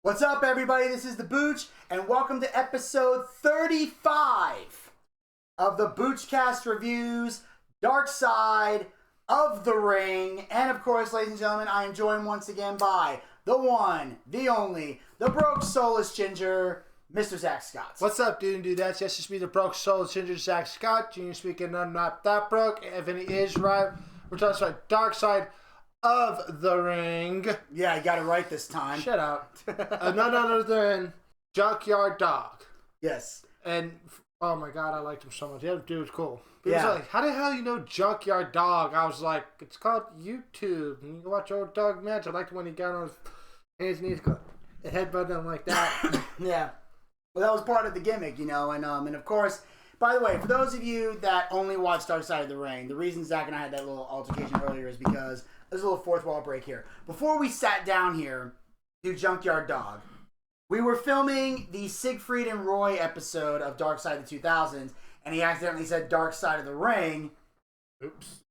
What's up, everybody? This is the Booch, and welcome to episode 35 of the Boochcast reviews, Darkside of the Ring. And of course, ladies and gentlemen, I am joined once again by the one, the only, the broke soulless ginger, Mr. Zack Scott. What's up, dude and dudettes? Yes, it's me, the broke soulless ginger, Zack Scott. Junior speaking, I'm not that broke. If it is right, we're talking about Darkside of the Ring. Yeah, you got it right this time. Shut up. None other than Junkyard Dog. Yes. And, oh my god, I liked him so much. Yeah, dude was cool. People Yeah. was like, how the hell you know Junkyard Dog? I was like, it's called YouTube. And you can watch old dog match. I liked when he got on his hands and knees, headbutting like that. Yeah. Well, that was part of the gimmick, you know, and of course, by the way, for those of you that only watch Darkside of the Ring, the reason Zach and I had that little altercation earlier is because there's a little fourth wall break here. Before we sat down here to do Junkyard Dog, we were filming the Siegfried and Roy episode of Darkside of the 2000s, and he accidentally said Darkside of the Ring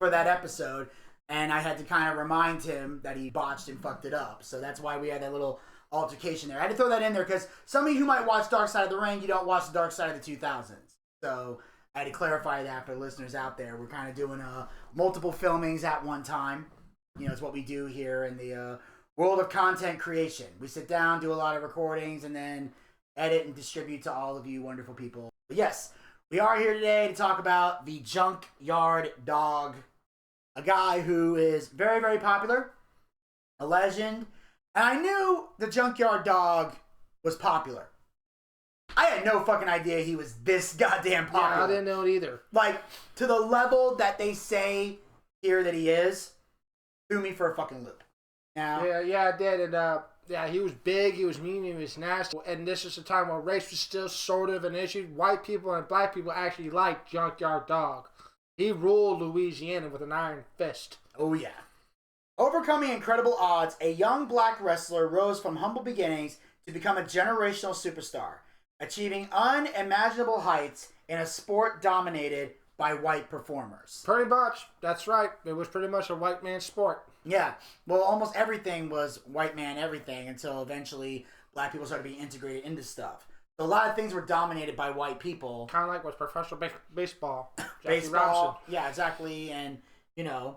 for that episode, and I had to kind of remind him that he botched and fucked it up. So that's why we had that little altercation there. I had to throw that in there because some of you who might watch Darkside of the Ring, you don't watch the Darkside of the 2000s. So I had to clarify that for listeners out there. We're kind of doing multiple filmings at one time. You know, it's what we do here in the world of content creation. We sit down, do a lot of recordings, and then edit and distribute to all of you wonderful people. But yes, we are here today to talk about the Junkyard Dog, a guy who is very, very popular, a legend. And I knew the Junkyard Dog was popular. I had no fucking idea he was this goddamn popular. Yeah, I didn't know it either. Like, to the level that they say here that he is, threw me for a fucking loop. Now, Yeah, I did. And, yeah, he was big, he was mean, he was nasty. And this is a time where race was still sort of an issue. White people and black people actually liked Junkyard Dog. He ruled Louisiana with an iron fist. oh yeah. Overcoming incredible odds, a young black wrestler rose from humble beginnings to become a generational superstar, achieving unimaginable heights in a sport dominated by white performers. Pretty much. That's right. It was pretty much a white man's sport. Yeah, well, almost everything was white man everything until eventually black people started being integrated into stuff. So a lot of things were dominated by white people. Kind of like was professional baseball. Jackie Baseball, Robinson. yeah, exactly, and, you know,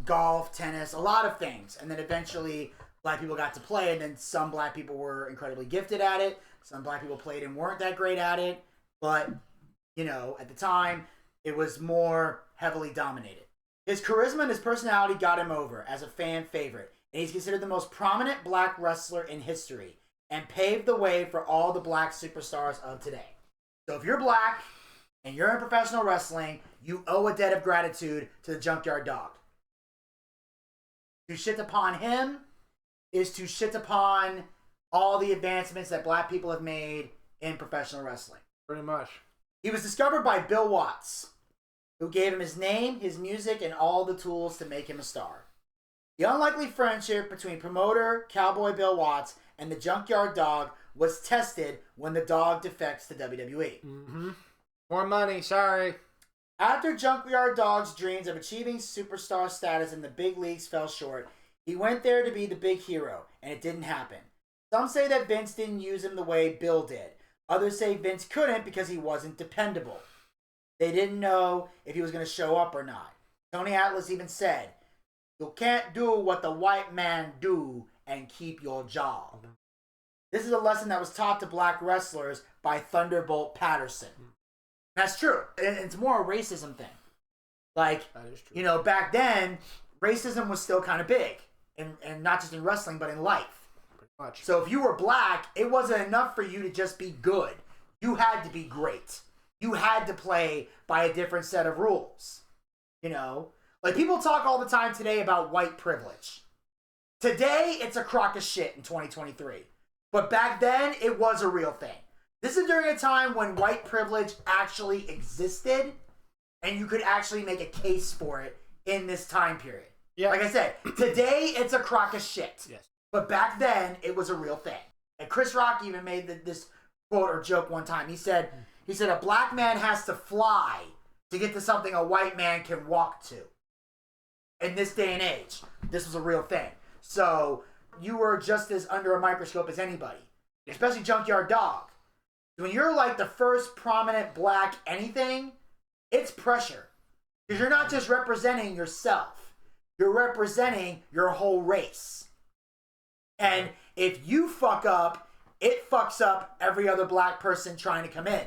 golf, tennis, a lot of things. And then eventually black people got to play, and then some black people were incredibly gifted at it. Some black people played and weren't that great at it. But, you know, at the time, it was more heavily dominated. His charisma and his personality got him over as a fan favorite, and he's considered the most prominent black wrestler in history and paved the way for all the black superstars of today. So if you're black and you're in professional wrestling, you owe a debt of gratitude to the Junkyard Dog. To shit upon him is to shit upon all the advancements that black people have made in professional wrestling. Pretty much. He was discovered by Bill Watts, who gave him his name, his music, and all the tools to make him a star. The unlikely friendship between promoter Cowboy Bill Watts and the Junkyard Dog was tested when the dog defects to WWE. Mm-hmm. More money, sorry. After Junkyard Dog's dreams of achieving superstar status in the big leagues fell short, he went there to be the big hero, and it didn't happen. Some say that Vince didn't use him the way Bill did. Others say Vince couldn't because he wasn't dependable. They didn't know if he was going to show up or not. Tony Atlas even said, "You can't do what the white man do and keep your job." This is a lesson that was taught to black wrestlers by Thunderbolt Patterson. That's true. And it's more a racism thing. Like, That is true. you know, back then, racism was still kind of big. And not just in wrestling, but in life. Pretty much. So if you were black, it wasn't enough for you to just be good. You had to be great. You had to play by a different set of rules. You know? Like, people talk all the time today about white privilege. Today, it's a crock of shit in 2023. But back then, it was a real thing. This is during a time when white privilege actually existed, and you could actually make a case for it in this time period. Yeah. Like I said, today, it's a crock of shit. Yes. But back then, it was a real thing. And Chris Rock even made this quote or joke one time. He said, a black man has to fly to get to something a white man can walk to. In this day and age, this was a real thing. So you were just as under a microscope as anybody, especially Junkyard Dog. When you're like the first prominent black anything, it's pressure. Because you're not just representing yourself. You're representing your whole race. And if you fuck up, it fucks up every other black person trying to come in.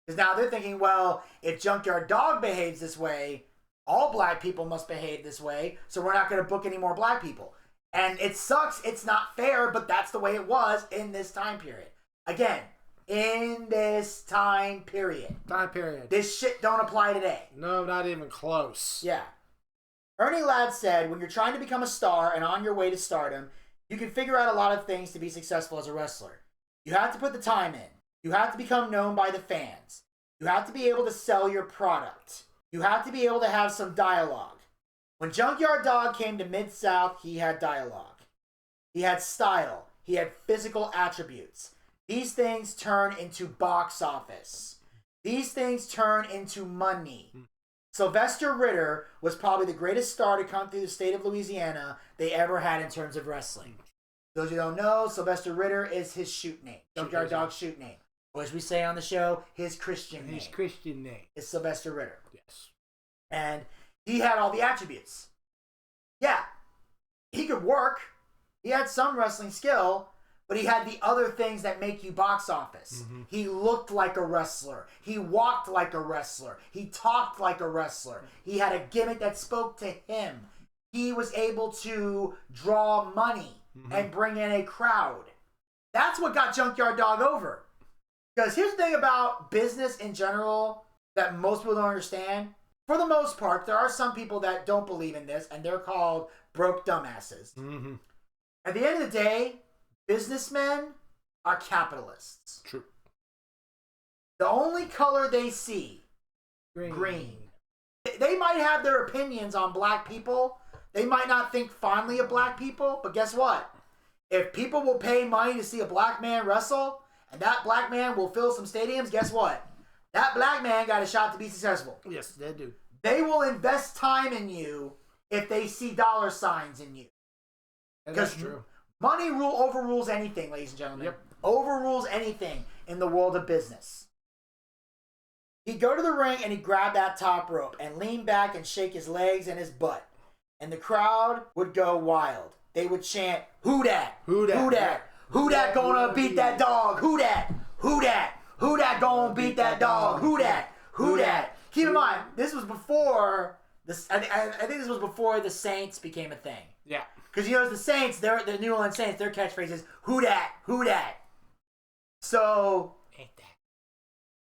Because now they're thinking, well, if Junkyard Dog behaves this way, all black people must behave this way, so we're not going to book any more black people. And it sucks. It's not fair, but that's the way it was in this time period. Again, in this time period. This shit don't apply today. No, not even close. Yeah. Ernie Ladd said, when you're trying to become a star and on your way to stardom, you can figure out a lot of things to be successful as a wrestler. You have to put the time in. You have to become known by the fans. You have to be able to sell your product. You have to be able to have some dialogue. When Junkyard Dog came to Mid-South, he had dialogue. He had style. He had physical attributes. These things turn into box office. These things turn into money. Sylvester Ritter was probably the greatest star to come through the state of Louisiana they ever had in terms of wrestling. Those who don't know, Sylvester Ritter is his shoot name. Junkyard Dog's shoot name. Or as we say on the show, his Christian name. His Christian name. Is Sylvester Ritter. Yes. And he had all the attributes. Yeah. He could work. He had some wrestling skill. But he had the other things that make you box office. Mm-hmm. He looked like a wrestler. He walked like a wrestler. He talked like a wrestler. He had a gimmick that spoke to him. He was able to draw money and bring in a crowd. That's what got Junkyard Dog over. Because here's the thing about business in general that most people don't understand. For the most part, there are some people that don't believe in this, and they're called broke dumbasses. Mm-hmm. At the end of the day, businessmen are capitalists. True. The only color they see, green. They might have their opinions on black people. They might not think fondly of black people, but guess what? If people will pay money to see a black man wrestle, and that black man will fill some stadiums, guess what? That black man got a shot to be successful. Yes, they do. They will invest time in you if they see dollar signs in you. That's true. Money overrules anything, ladies and gentlemen. Yep. Overrules anything in the world of business. He'd go to the ring and he'd grab that top rope and lean back and shake his legs and his butt. And the crowd would go wild. They would chant, "Who dat? Who dat? Who dat? Who dat gonna beat that dog? Who dat? Who dat? Who dat gonna beat that dog? Who dat? Who dat?" Keep in mind, this was before this. I think this was before the Saints became a thing. Yeah. Because you know, the Saints, the New Orleans Saints, their catchphrase is, "Who dat? Who dat?" So, ain't that?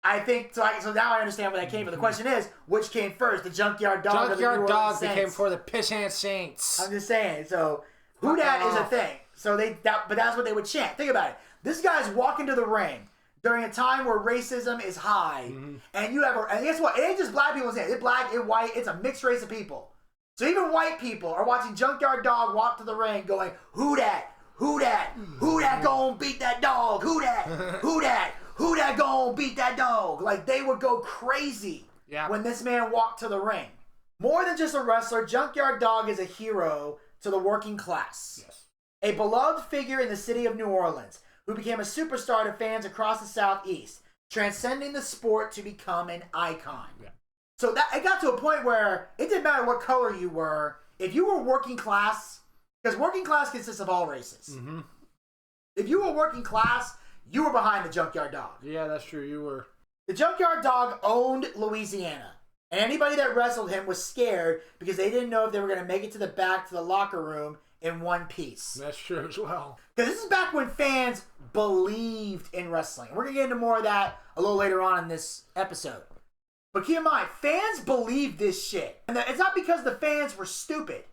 I think, so now I understand where that came from. The question is, which came first, the Junkyard Dog or the New Orleans Dog Saints? became for the Pissant Saints. I'm just saying. So, who dat is a thing. So, but that's what they would chant. Think about it. This guy's walking to the ring during a time where racism is high. Mm-hmm. And guess what? It ain't just black people saying it. It's black, it's white, it's a mixed race of people. So even white people are watching Junkyard Dog walk to the ring going, "Who dat? Who dat? Who dat gonna beat that dog? Who dat? Who dat? Who dat gonna beat that dog?" Like, they would go crazy when this man walked to the ring. More than just a wrestler, Junkyard Dog is a hero to the working class. Yes. A beloved figure in the city of New Orleans who became a superstar to fans across the Southeast, transcending the sport to become an icon. Yeah. So that it got to a point where it didn't matter what color you were. If you were working class, because working class consists of all races. Mm-hmm. If you were working class, you were behind the Junkyard Dog. Yeah, that's true. You were. The Junkyard Dog owned Louisiana. And anybody that wrestled him was scared because they didn't know if they were going to make it to the locker room in one piece. That's true as well. Because this is back when fans believed in wrestling. We're going to get into more of that a little later on in this episode. But keep in mind, fans believed this shit. And it's not because the fans were stupid.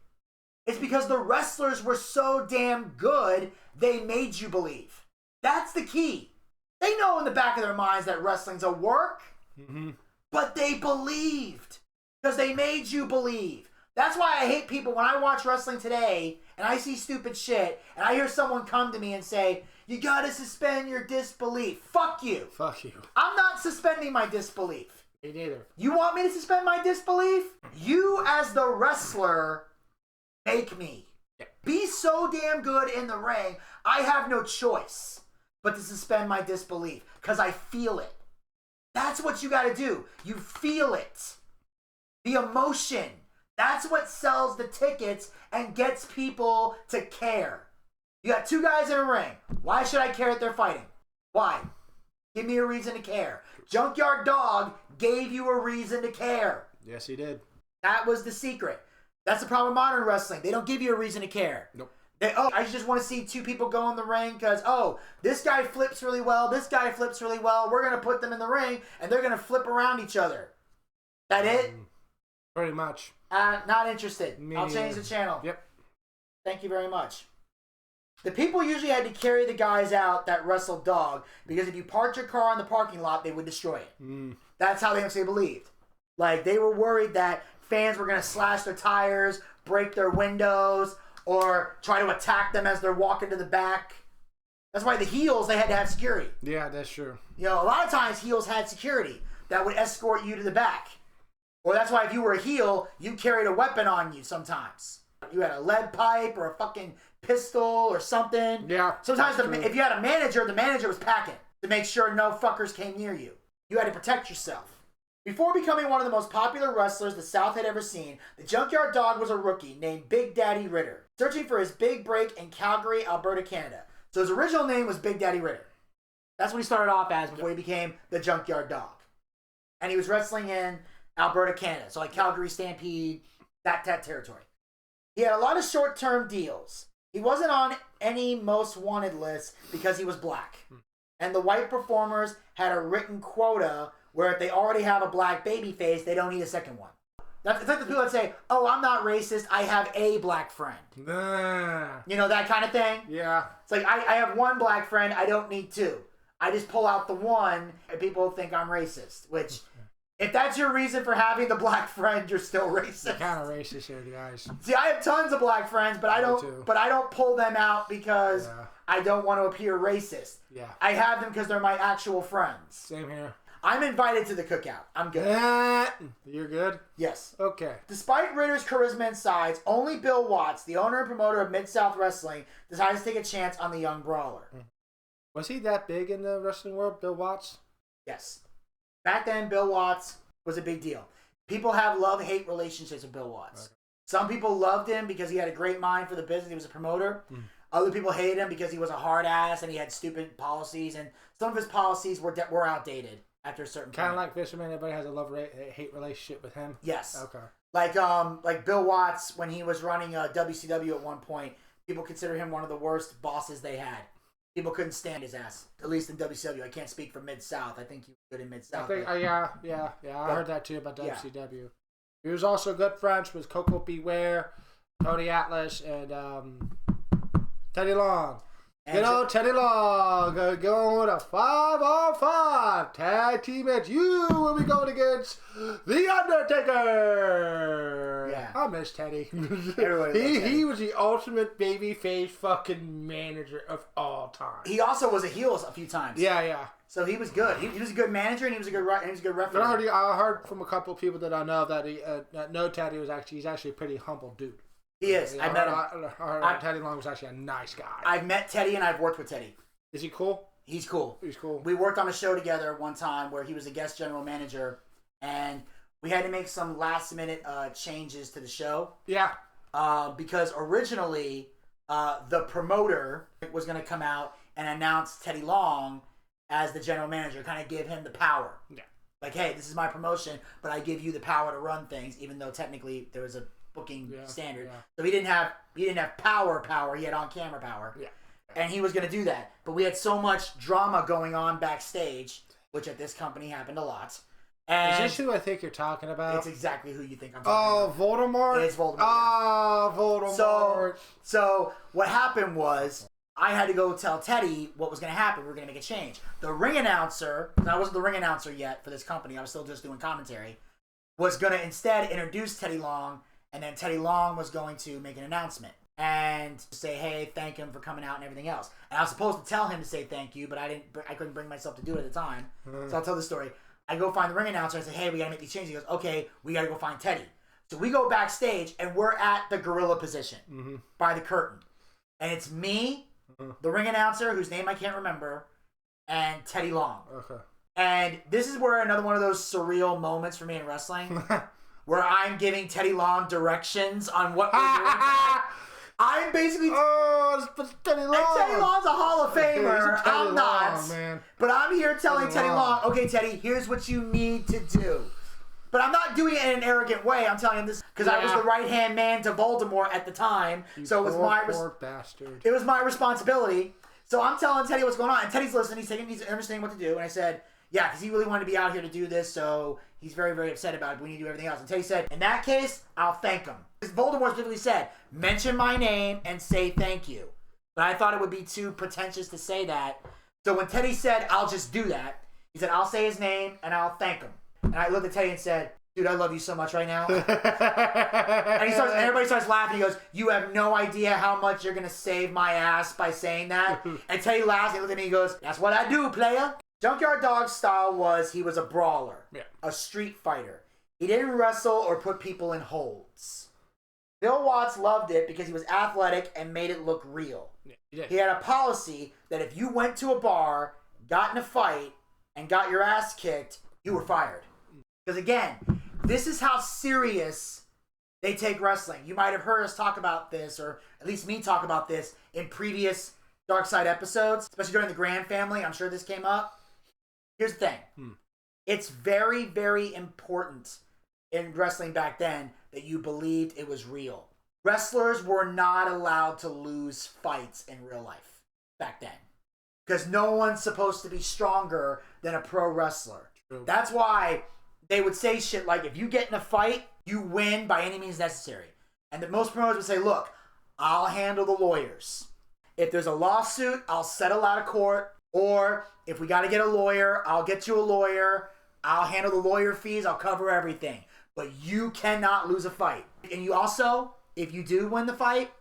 It's because the wrestlers were so damn good, they made you believe. That's the key. They know in the back of their minds that wrestling's a work, but they believed. Because they made you believe. That's why I hate people when I watch wrestling today and I see stupid shit and I hear someone come to me and say, "You gotta suspend your disbelief." Fuck you. Fuck you. I'm not suspending my disbelief. Me neither. You want me to suspend my disbelief? You, as the wrestler, make me. be so damn good in the ring, I have no choice but to suspend my disbelief because I feel it. That's what you got to do. You feel it. The emotion. That's what sells the tickets and gets people to care. You got two guys in a ring. Why should I care that they're fighting? Why? Give me a reason to care. Junkyard Dog gave you a reason to care. Yes, he did. That was the secret. That's the problem with modern wrestling. They don't give you a reason to care. Nope. I just want to see two people go in the ring because, this guy flips really well, this guy flips really well. We're going to put them in the ring, and they're going to flip around each other. That it? Pretty much. Not interested. I'll change the channel. Yep. Thank you very much. The people usually had to carry the guys out that wrestled Dog because if you parked your car in the parking lot, they would destroy it. That's how they actually believed. Like, they were worried that fans were going to slash their tires, break their windows, or try to attack them as they're walking to the back. That's why the heels, they had to have security. Yeah, that's true. You know, a lot of times heels had security that would escort you to the back. Or that's why if you were a heel, you carried a weapon on you sometimes. You had a lead pipe or a fucking pistol or something. Yeah. Sometimes if you had a manager, the manager was packing to make sure no fuckers came near you. You had to protect yourself. Before becoming one of the most popular wrestlers the South had ever seen, the Junkyard Dog was a rookie named Big Daddy Ritter, searching for his big break in Calgary, Alberta, Canada. So his original name was Big Daddy Ritter. That's what he started off as before he became the Junkyard Dog. And he was wrestling in Alberta, Canada. So like Calgary Stampede, that territory. He had a lot of short-term deals. He wasn't on any most wanted lists because he was black. And the white performers had a written quota where if they already have a black baby face, they don't need a second one. It's like the people that say, I'm not racist, I have a black friend. You know, that kind of thing? Yeah. It's like, I have one black friend, I don't need two. I just pull out the one, and people think I'm racist. Which, if that's your reason for having the black friend, you're still racist. You're kind of racist here, guys. See, I have tons of black friends, but I don't pull them out because I don't want to appear racist. Yeah. I have them because they're my actual friends. Same here. I'm invited to the cookout. I'm good. You're good? Yes. Okay. Despite Ritter's charisma and size, only Bill Watts, the owner and promoter of Mid-South Wrestling, decided to take a chance on the young brawler. Was he that big in the wrestling world, Bill Watts? Yes. Back then, Bill Watts was a big deal. People have love-hate relationships with Bill Watts. Okay. Some people loved him because he had a great mind for the business. He was a promoter. Other people hated him because he was a hard ass and he had stupid policies. And some of his policies were outdated after a certain point. Kind of like Fisherman. Everybody has a love-hate relationship with him. Yes. Okay. Like Bill Watts, when he was running WCW at one point, people consider him one of the worst bosses they had. People couldn't stand his ass, at least in WCW. I can't speak for Mid-South. I think he was good in Mid-South. I think, I heard that too about WCW. He was also good friends with Coco Beware, Tony Atlas, and Teddy Long. Good old Teddy Long going with a 5-on-5 tag team at you when we going against The Undertaker. Yeah. I miss Teddy. He was the ultimate babyface fucking manager of all time. He also was a heel a few times. Yeah. So he was good. He was a good manager and he was a good referee. I heard from a couple of people that I know that that know Teddy he's actually a pretty humble dude. He is. I met him. Teddy Long was actually a nice guy. I've met Teddy and I've worked with Teddy. Is he cool? He's cool. He's cool. We worked on a show together one time where he was a guest general manager, and we had to make some last minute changes to the show. Yeah. Because originally the promoter was going to come out and announce Teddy Long as the general manager, kind of give him the power. Yeah. Like, hey, this is my promotion, but I give you the power to run things, even though technically there was a booking standard. Yeah. So he didn't have power. He had on camera power. Yeah. And he was going to do that. But we had so much drama going on backstage, which at this company happened a lot. And is this who I think you're talking about? It's exactly who you think I'm talking about. Voldemort? It's Voldemort. Voldemort. So what happened was I had to go tell Teddy what was going to happen. We were going to make a change. The ring announcer, I wasn't the ring announcer yet for this company. I was still just doing commentary, was going to instead introduce Teddy Long. And then Teddy Long was going to make an announcement and say, hey, thank him for coming out and everything else. And I was supposed to tell him to say thank you, but I couldn't bring myself to do it at the time. So I'll tell the story. I go find the ring announcer and say, hey, we got to make these changes. He goes, okay, we got to go find Teddy. So we go backstage, and we're at the gorilla position by the curtain. And it's me, the ring announcer, whose name I can't remember, and Teddy Long. Okay. And this is where another one of those surreal moments for me in wrestling, where I'm giving Teddy Long directions on what we're doing. I'm basically... it's Teddy Long. And Teddy Long's a Hall of Famer. I'm not. Man. But I'm here telling Teddy Long, okay, Teddy, here's what you need to do. But I'm not doing it in an arrogant way. I'm telling him this because I was the right-hand man to Voldemort at the time. So it was poor bastard. It was my responsibility. So I'm telling Teddy what's going on. And Teddy's listening. He's understanding what to do. And I said, yeah, because he really wanted to be out here to do this. So he's very, very upset about it. But we need to do everything else. And Teddy said, in that case, I'll thank him. Because Voldemort specifically said, mention my name and say thank you. But I thought it would be too pretentious to say that. So when Teddy said, I'll just do that, he said, I'll say his name and I'll thank him. And I looked at Teddy and said, dude, I love you so much right now. And everybody starts laughing. He goes, you have no idea how much you're going to save my ass by saying that. And Teddy laughs. He looked at me and he goes, that's what I do, player. Junkyard Dog's style was he was a brawler, a street fighter. He didn't wrestle or put people in holds. Bill Watts loved it because he was athletic and made it look real. He had a policy that if you went to a bar, got in a fight, and got your ass kicked, you were fired. Because again, this is how serious they take wrestling. You might have heard us talk about this, or at least me talk about this, in previous Darkside episodes, especially during the Grand family. I'm sure this came up. Here's the thing. It's very, very important in wrestling back then that you believed it was real. Wrestlers were not allowed to lose fights in real life back then. Because no one's supposed to be stronger than a pro wrestler. True. That's why they would say shit like, if you get in a fight, you win by any means necessary. And the most promoters would say, look, I'll handle the lawyers. If there's a lawsuit, I'll settle out of court. Or if we got to get a lawyer, I'll get you a lawyer. I'll handle the lawyer fees. I'll cover everything. But you cannot lose a fight. And you also, if you do win the fight,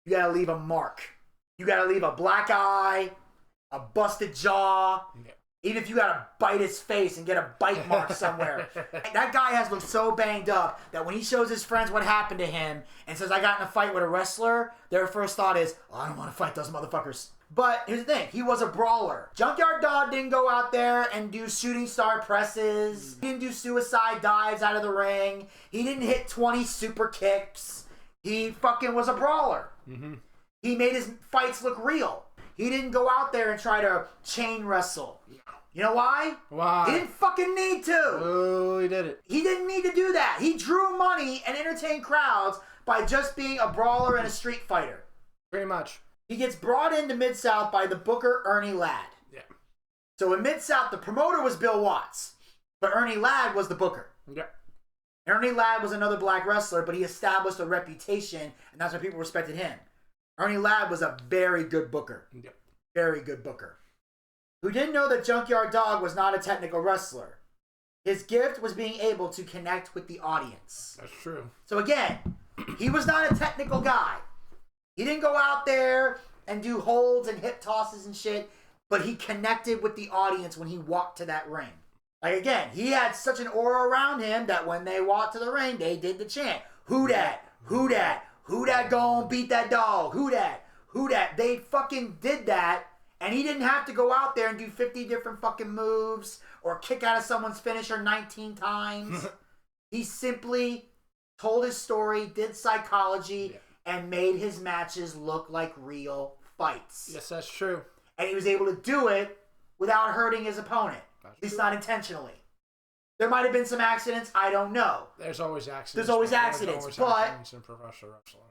you got to leave a mark. You got to leave a black eye, a busted jaw. Even if you gotta bite his face and get a bite mark somewhere. That guy has looked so banged up that when he shows his friends what happened to him and says, I got in a fight with a wrestler, their first thought is, oh, I don't want to fight those motherfuckers. But here's the thing, he was a brawler. Junkyard Dog didn't go out there and do shooting star presses. He didn't do suicide dives out of the ring. He didn't hit 20 super kicks. He fucking was a brawler. He made his fights look real. He didn't go out there and try to chain wrestle. You know why? Why? He didn't fucking need to. Oh, he did it. He didn't need to do that. He drew money and entertained crowds by just being a brawler and a street fighter. Pretty much. He gets brought into Mid-South by the booker, Ernie Ladd. Yeah. So in Mid-South, the promoter was Bill Watts, but Ernie Ladd was the booker. Yeah. Ernie Ladd was another black wrestler, but he established a reputation, and that's why people respected him. Ernie Ladd was a very good booker. Yep. Very good booker. Who didn't know that Junkyard Dog was not a technical wrestler. His gift was being able to connect with the audience. That's true. So again, he was not a technical guy. He didn't go out there and do holds and hip tosses and shit, but he connected with the audience when he walked to that ring. Like again, he had such an aura around him that when they walked to the ring, they did the chant. Who dat? Who dat? Who dat gon' beat that dog? Who dat? Who dat? They fucking did that, and he didn't have to go out there and do 50 different fucking moves or kick out of someone's finisher 19 times. He simply told his story, did psychology, and made his matches look like real fights. Yes, that's true. And he was able to do it without hurting his opponent. At least not intentionally. There might have been some accidents. I don't know. There's always accidents. There's always accidents, but accidents in professional wrestling.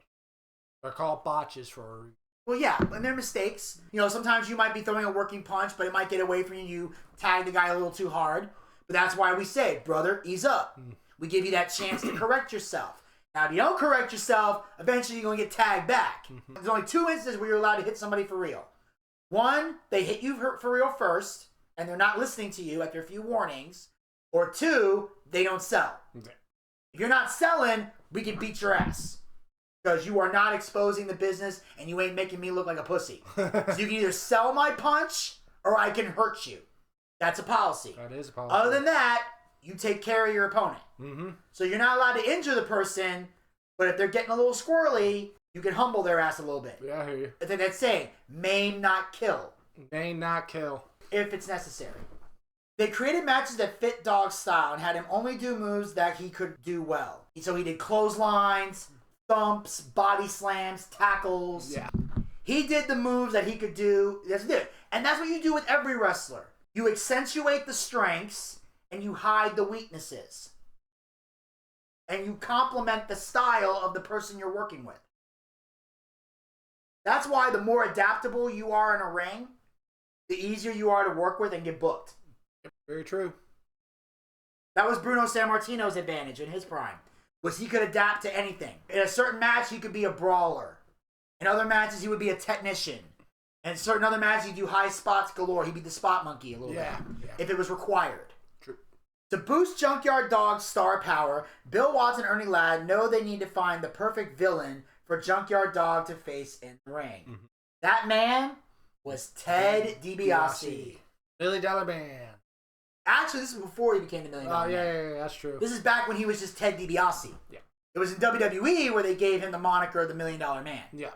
They're called botches for a reason. Well, yeah, and they're mistakes. You know, sometimes you might be throwing a working punch, but it might get away from you. You tag the guy a little too hard. But that's why we say, brother, ease up. We give you that chance to correct yourself. Now, if you don't correct yourself, eventually you're going to get tagged back. There's only 2 instances where you're allowed to hit somebody for real. One, they hit you for real first, and they're not listening to you after a few warnings. Or 2, they don't sell. Okay. If you're not selling, we can beat your ass. Because you are not exposing the business and you ain't making me look like a pussy. So you can either sell my punch or I can hurt you. That's a policy. That is a policy. Other than that, you take care of your opponent. Mm-hmm. So you're not allowed to injure the person, but if they're getting a little squirrely, you can humble their ass a little bit. Yeah, I hear you. That's saying, maim, not kill. Maim, not kill. If it's necessary. They created matches that fit Dog's style and had him only do moves that he could do well. So he did clotheslines, thumps, body slams, tackles. Yeah. He did the moves that he could do. That's it. And that's what you do with every wrestler. You accentuate the strengths and you hide the weaknesses. And you complement the style of the person you're working with. That's why the more adaptable you are in a ring, the easier you are to work with and get booked. Very true. That was Bruno Sammartino's advantage in his prime, was he could adapt to anything. In a certain match, he could be a brawler. In other matches, he would be a technician. In certain other matches, he'd do high spots galore. He'd be the spot monkey a little bit, if it was required. True. To boost Junkyard Dog's star power, Bill Watts and Ernie Ladd know they need to find the perfect villain for Junkyard Dog to face in the ring. Mm-hmm. That man was Ted DiBiase. $1 Million Man. Actually, this is before he became the $1 Million Man. Yeah, that's true. This is back when he was just Ted DiBiase. Yeah. It was in WWE where they gave him the moniker the $1 Million Man. Yeah.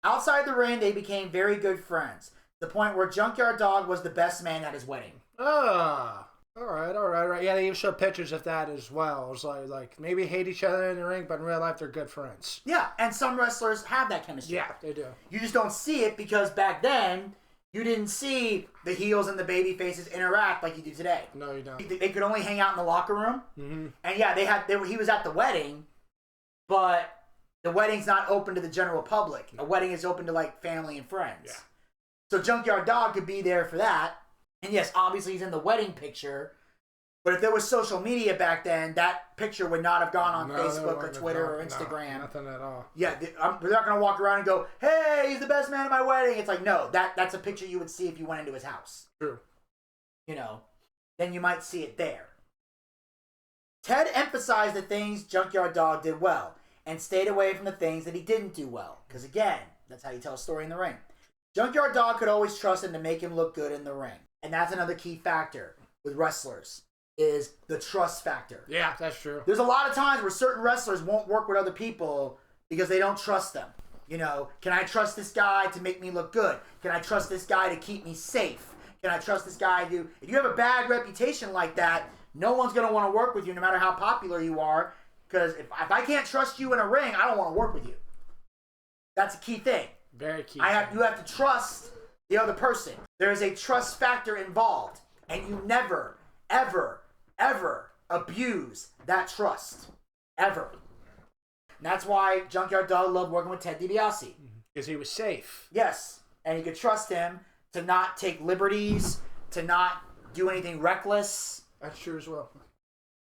Outside the ring, they became very good friends. To the point where Junkyard Dog was the best man at his wedding. All right. Yeah, they even showed pictures of that as well. It was like maybe hate each other in the ring, but in real life they're good friends. Yeah, and some wrestlers have that chemistry. Yeah, they do. You just don't see it because back then, you didn't see the heels and the baby faces interact like you do today. No, you don't. They could only hang out in the locker room. Mm-hmm. And yeah, he was at the wedding, but the wedding's not open to the general public. A wedding is open to like family and friends. Yeah. So Junkyard Dog could be there for that. And yes, obviously he's in the wedding picture. But if there was social media back then, that picture would not have gone on Facebook or Twitter or Instagram. Nothing at all. Yeah, they're not going to walk around and go, hey, he's the best man at my wedding. It's like, no, that's a picture you would see if you went into his house. True. You know, then you might see it there. Ted emphasized the things Junkyard Dog did well and stayed away from the things that he didn't do well. Because again, that's how you tell a story in the ring. Junkyard Dog could always trust him to make him look good in the ring. And that's another key factor with wrestlers, is the trust factor. Yeah, that's true. There's a lot of times where certain wrestlers won't work with other people because they don't trust them. You know, can I trust this guy to make me look good? Can I trust this guy to keep me safe? Can I trust this guy to... If you have a bad reputation like that, no one's going to want to work with you no matter how popular you are. Because if I can't trust you in a ring, I don't want to work with you. That's a key thing. Very key. You have to trust the other person. There is a trust factor involved. And you never, ever, ever abuse that trust. Ever. And that's why Junkyard Dog loved working with Ted DiBiase. Because he was safe. Yes. And you could trust him to not take liberties, to not do anything reckless. That's true as well.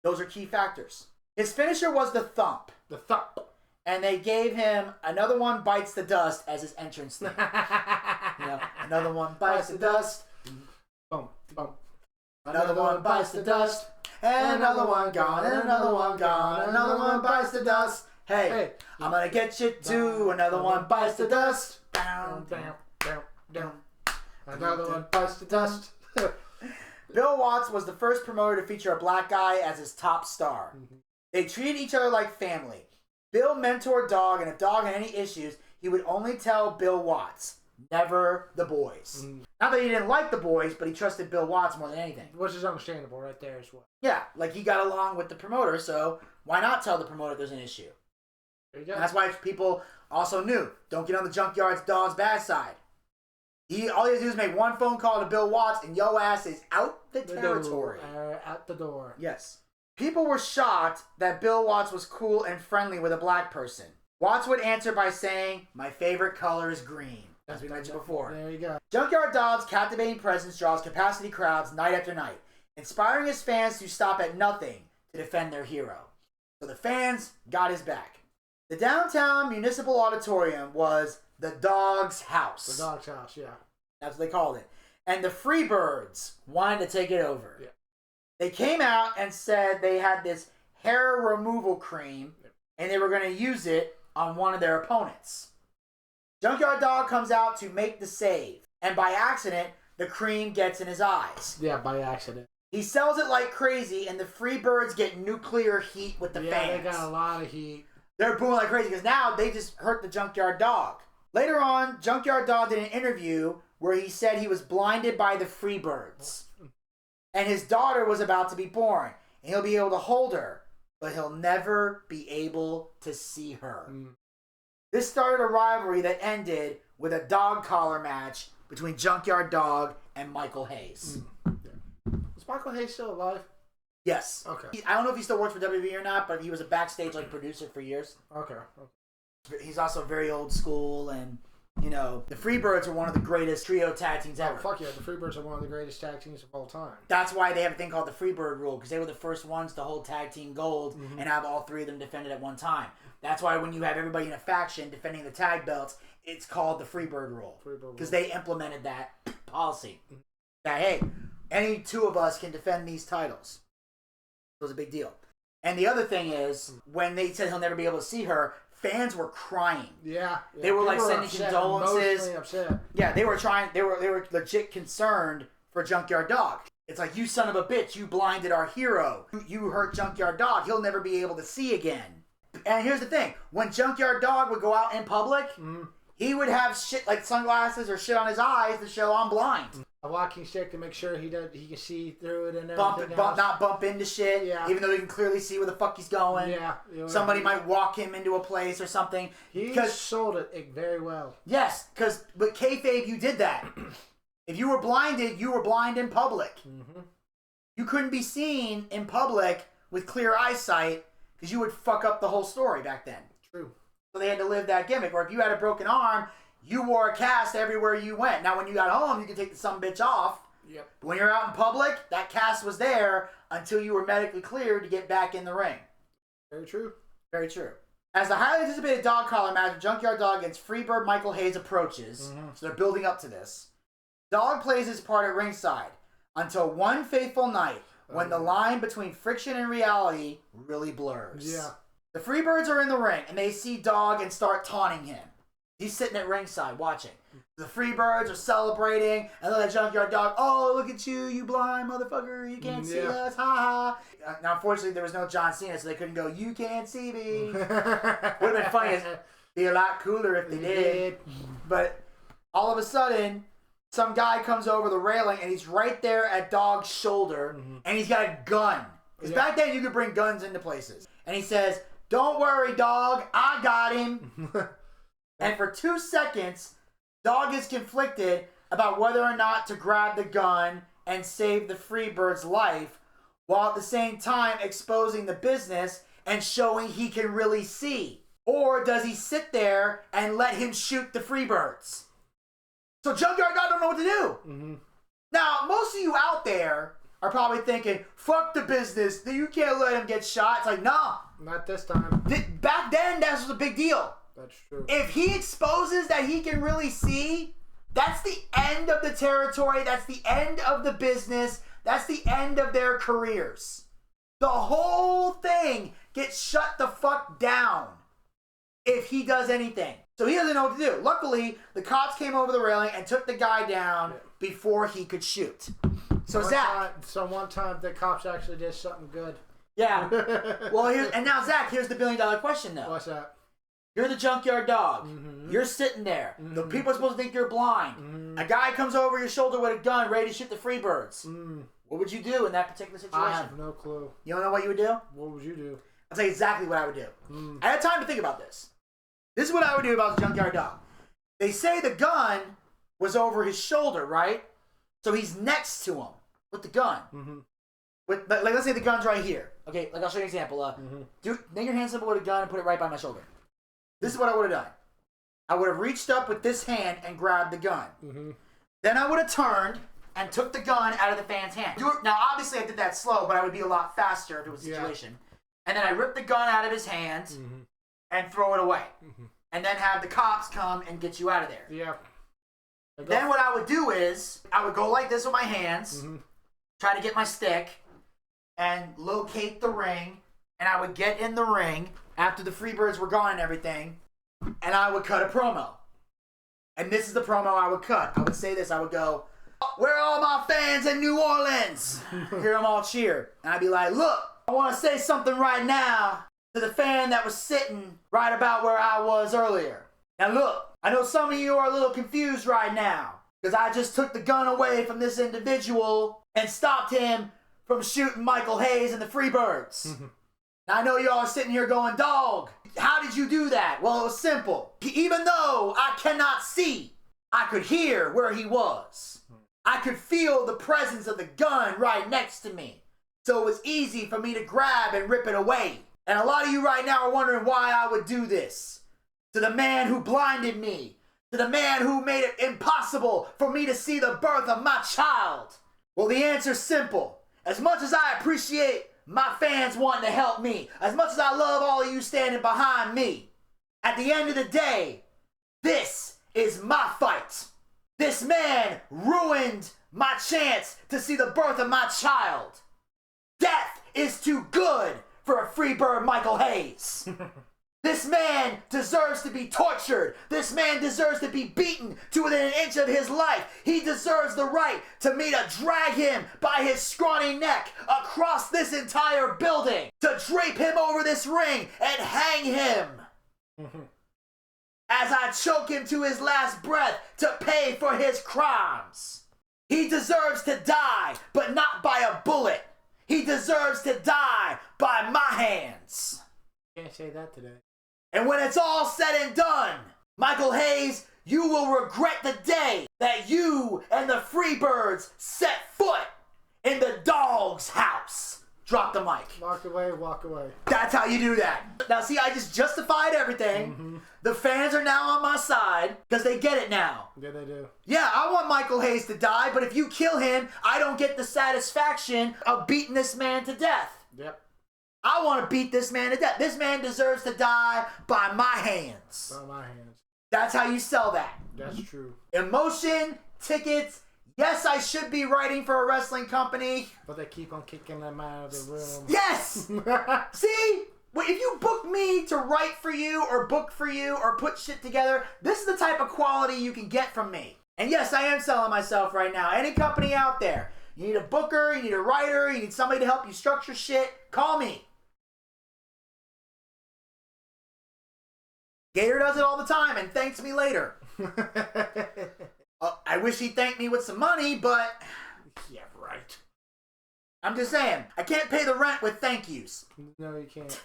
Those are key factors. His finisher was the thump. The thump. And they gave him Another One Bites the Dust as his entrance theme. Another one bites the dust. Bump, bump. Another one bites the dust. And another one gone. And another one gone. And another one bites the dust. Hey, I'm gonna get you too. Another one bites the dust. Down, down, down, down. Another one bites the dust. Bill Watts was the first promoter to feature a black guy as his top star. Mm-hmm. They treated each other like family. Bill mentored Dog, and if Dog had any issues, he would only tell Bill Watts. Never the boys. Mm. Not that he didn't like the boys, but he trusted Bill Watts more than anything. Which is understandable right there as well. Yeah, like he got along with the promoter, so why not tell the promoter there's an issue? There you go. And that's why people also knew, don't get on the Junkyard Dog's bad side. All he has to do is make one phone call to Bill Watts, and yo ass is out the territory. Out the door. Yes. People were shocked that Bill Watts was cool and friendly with a black person. Watts would answer by saying, my favorite color is green, as we mentioned before. There you go. Junkyard Dog's captivating presence draws capacity crowds night after night, inspiring his fans to stop at nothing to defend their hero. So the fans got his back. The downtown municipal auditorium was the Dog's house. The Dog's house, yeah. That's what they called it. And the Freebirds wanted to take it over. Yeah. They came out and said they had this hair removal cream, and they were going to use it on one of their opponents. Junkyard Dog comes out to make the save, and by accident, the cream gets in his eyes. Yeah, by accident. He sells it like crazy, and the Freebirds get nuclear heat with the fans. Yeah, they got a lot of heat. They're booing like crazy because now they just hurt the Junkyard Dog. Later on, Junkyard Dog did an interview where he said he was blinded by the Freebirds. And his daughter was about to be born. And he'll be able to hold her, but he'll never be able to see her. This started a rivalry that ended with a dog collar match between Junkyard Dog and Michael Hayes. Is Michael Hayes still alive? Yes. Okay. I don't know if he still works for WWE or not, but he was a backstage producer for years. Okay. He's also very old school, and you know the Freebirds are one of the greatest trio tag teams ever. Oh, fuck yeah, the Freebirds are one of the greatest tag teams of all time. That's why they have a thing called the Freebird rule, because they were the first ones to hold tag team gold and have all three of them defended at one time. That's why when you have everybody in a faction defending the tag belts, it's called the Freebird rule, because they implemented that policy. That hey, any two of us can defend these titles. It was a big deal. And the other thing is, when they said he'll never be able to see her, fans were crying. Yeah. They were like sending condolences. Upset. Yeah, they were legit concerned for Junkyard Dog. It's like, you son of a bitch, you blinded our hero. You hurt Junkyard Dog. He'll never be able to see again. And here's the thing. When Junkyard Dog would go out in public, he would have shit like sunglasses or shit on his eyes to show I'm blind. A walking stick to make sure he can see through it and everything. Not bump into shit, even though he can clearly see where the fuck he's going. Yeah. Somebody might walk him into a place or something. He sold it very well. Yes, but kayfabe, you did that. If you were blinded, you were blind in public. You couldn't be seen in public with clear eyesight because you would fuck up the whole story back then. True. So they had to live that gimmick. Or if you had a broken arm, you wore a cast everywhere you went. Now, when you got home, you could take the sumbitch off. Yep. But when you're out in public, that cast was there until you were medically cleared to get back in the ring. Very true. Very true. As the highly anticipated dog collar match of Junkyard Dog against Freebird Michael Hayes approaches, so they're building up to this, Dog plays his part at ringside until one fateful night when the line between friction and reality really blurs. Yeah. The Freebirds are in the ring, and they see Dog and start taunting him. He's sitting at ringside watching. The Freebirds are celebrating, and then the Junkyard Dog, oh, look at you, you blind motherfucker, you can't see us, ha ha. Now, unfortunately, there was no John Cena, so they couldn't go, you can't see me. Would have been funny. It'd be a lot cooler if they did. But all of a sudden, some guy comes over the railing, and he's right there at Dog's shoulder, and he's got a gun. Because back then, you could bring guns into places. And he says, don't worry, Dog, I got him. And for 2 seconds, Dog is conflicted about whether or not to grab the gun and save the Freebird's life, while at the same time exposing the business and showing he can really see. Or does he sit there and let him shoot the Freebirds? So Junkyard Dog don't know what to do. Now, most of you out there are probably thinking, fuck the business, you can't let him get shot. It's like, nah. Not this time. Back then, that was a big deal. That's true. If he exposes that he can really see, that's the end of the territory. That's the end of the business. That's the end of their careers. The whole thing gets shut the fuck down if he does anything. So he doesn't know what to do. Luckily, the cops came over the railing and took the guy down before he could shoot. So one time the cops actually did something good. Yeah. Well, now Zach, here's the $1 billion question though. What's that? You're the Junkyard Dog. You're sitting there. The people are supposed to think you're blind. A guy comes over your shoulder with a gun ready to shoot the Freebirds. What would you do in that particular situation? I have no clue. You don't know what you would do? What would you do? I'll tell you exactly what I would do. I had time to think about this. This is what I would do about the Junkyard Dog. They say the gun was over his shoulder, right? So he's next to him with the gun. Like, let's say the gun's right here. Okay, like I'll show you an example. Make your hand simple with a gun and put it right by my shoulder. This is what I would have done. I would have reached up with this hand and grabbed the gun. Then I would have turned and took the gun out of the fan's hand. Now, obviously, I did that slow, but I would be a lot faster if it was a situation. And then I ripped the gun out of his hand and throw it away. And then have the cops come and get you out of there. Yeah. Then what I would do is, I would go like this with my hands, try to get my stick, and locate the ring, and I would get in the ring after the Freebirds were gone and everything, and I would cut a promo. And this is the promo I would cut. I would say this. I would go, Where are all my fans in New Orleans? Hear them all cheer. And I'd be like, look, I want to say something right now to the fan that was sitting right about where I was earlier. Now look, I know some of you are a little confused right now because I just took the gun away from this individual and stopped him from shooting Michael Hayes and the Freebirds. Now I know y'all are sitting here going, dog, how did you do that? Well, it was simple. Even though I cannot see, I could hear where he was. I could feel the presence of the gun right next to me. So it was easy for me to grab and rip it away. And a lot of you right now are wondering why I would do this. To the man who blinded me. To the man who made it impossible for me to see the birth of my child. Well, the answer's simple. As much as I appreciate my fans wanting to help me, as much as I love all of you standing behind me, at the end of the day, this is my fight. This man ruined my chance to see the birth of my child. Death is too good for a Freebird Michael Hayes. This man deserves to be tortured. This man deserves to be beaten to within an inch of his life. He deserves the right to me to drag him by his scrawny neck across this entire building, to drape him over this ring and hang him as I choke him to his last breath to pay for his crimes. He deserves to die, but not by a bullet. He deserves to die by my hands. Can't say that today. And when it's all said and done, Michael Hayes, you will regret the day that you and the Freebirds set foot in the dog's house. Drop the mic. Walk away, walk away. That's how you do that. Now see, I just justified everything. The fans are now on my side because they get it now. Yeah, they do. Yeah, I want Michael Hayes to die, but if you kill him, I don't get the satisfaction of beating this man to death. Yep. I want to beat this man to death. This man deserves to die by my hands. By my hands. That's how you sell that. That's true. Emotion, tickets. Yes, I should be writing for a wrestling company. But they keep on kicking them out of the room. Yes! See? Well, if you book me to write for you or book for you or put shit together, this is the type of quality you can get from me. And yes, I am selling myself right now. Any company out there, you need a booker, you need a writer, you need somebody to help you structure shit, call me. Gator does it all the time and thanks me later. I wish he'd thank me with some money, but... Yeah, right. I'm just saying, I can't pay the rent with thank yous. No, you can't.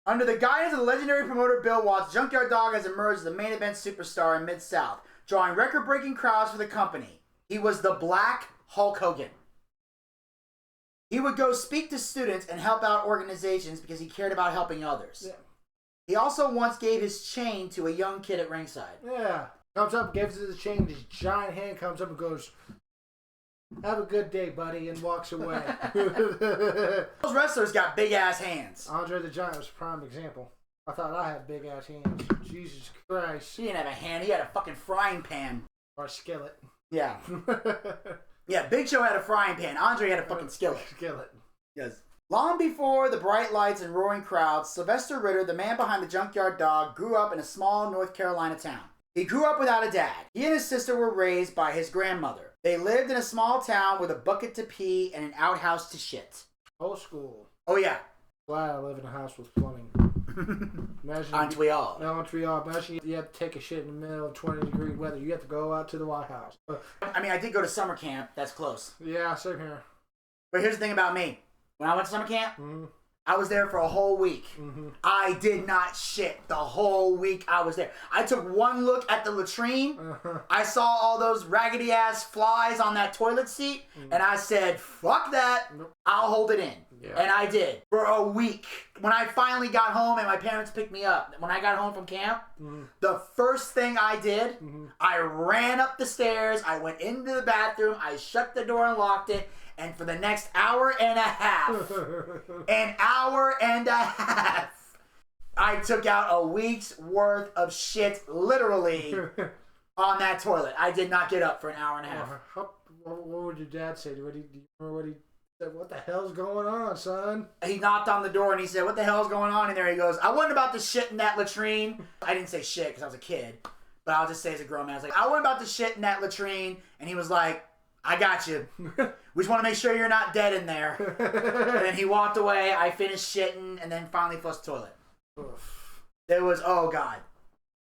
Under the guidance of the legendary promoter Bill Watts, Junkyard Dog has emerged as the main event superstar in Mid-South, drawing record-breaking crowds for the company. He was the Black Hulk Hogan. He would go speak to students and help out organizations because he cared about helping others. Yeah. He also once gave his chain to a young kid at ringside. Yeah. Comes up, gives it the chain, his giant hand comes up and goes, "Have a good day, buddy," and walks away. Those wrestlers got big-ass hands. Andre the Giant was a prime example. I thought I had big-ass hands. Jesus Christ. He didn't have a hand, he had a fucking frying pan. Or a skillet. Yeah. Yeah, Big Show had a frying pan. Andre had a fucking skillet. Skillet. Yes. Long before the bright lights and roaring crowds, Sylvester Ritter, the man behind the Junkyard Dog, grew up in a small North Carolina town. He grew up without a dad. He and his sister were raised by his grandmother. They lived in a small town with a bucket to pee and an outhouse to shit. Old school. Oh, yeah. Glad I live in a house with plumbing. Imagine Aren't we all? Aren't we all? Imagine you have to take a shit in the middle of 20-degree weather. You have to go out to the White House. I mean, I did go to summer camp. That's close. Yeah, same here. But here's the thing about me. When I went to summer camp, I was there for a whole week. I did not shit the whole week I was there. I took one look at the latrine. I saw all those raggedy ass flies on that toilet seat. And I said, fuck that. I'll hold it in. Yeah. And I did for a week. When I finally got home and my parents picked me up, when I got home from camp, the first thing I did, I ran up the stairs. I went into the bathroom. I shut the door and locked it. And for the next hour and a half, I took out a week's worth of shit, literally, on that toilet. I did not get up for an hour and a half. What would your dad say? Do you remember what he said? What the hell's going on, son? He knocked on the door and he said, "What the hell's going on in there?" He goes, "I wasn't about to shit in that latrine." I didn't say shit because I was a kid, but I'll just say as a grown man, I was like, "I wasn't about to shit in that latrine." And he was like, I got you. We just want to make sure you're not dead in there. And then he walked away. I finished shitting and then finally flushed the toilet. Oof. It was, oh God.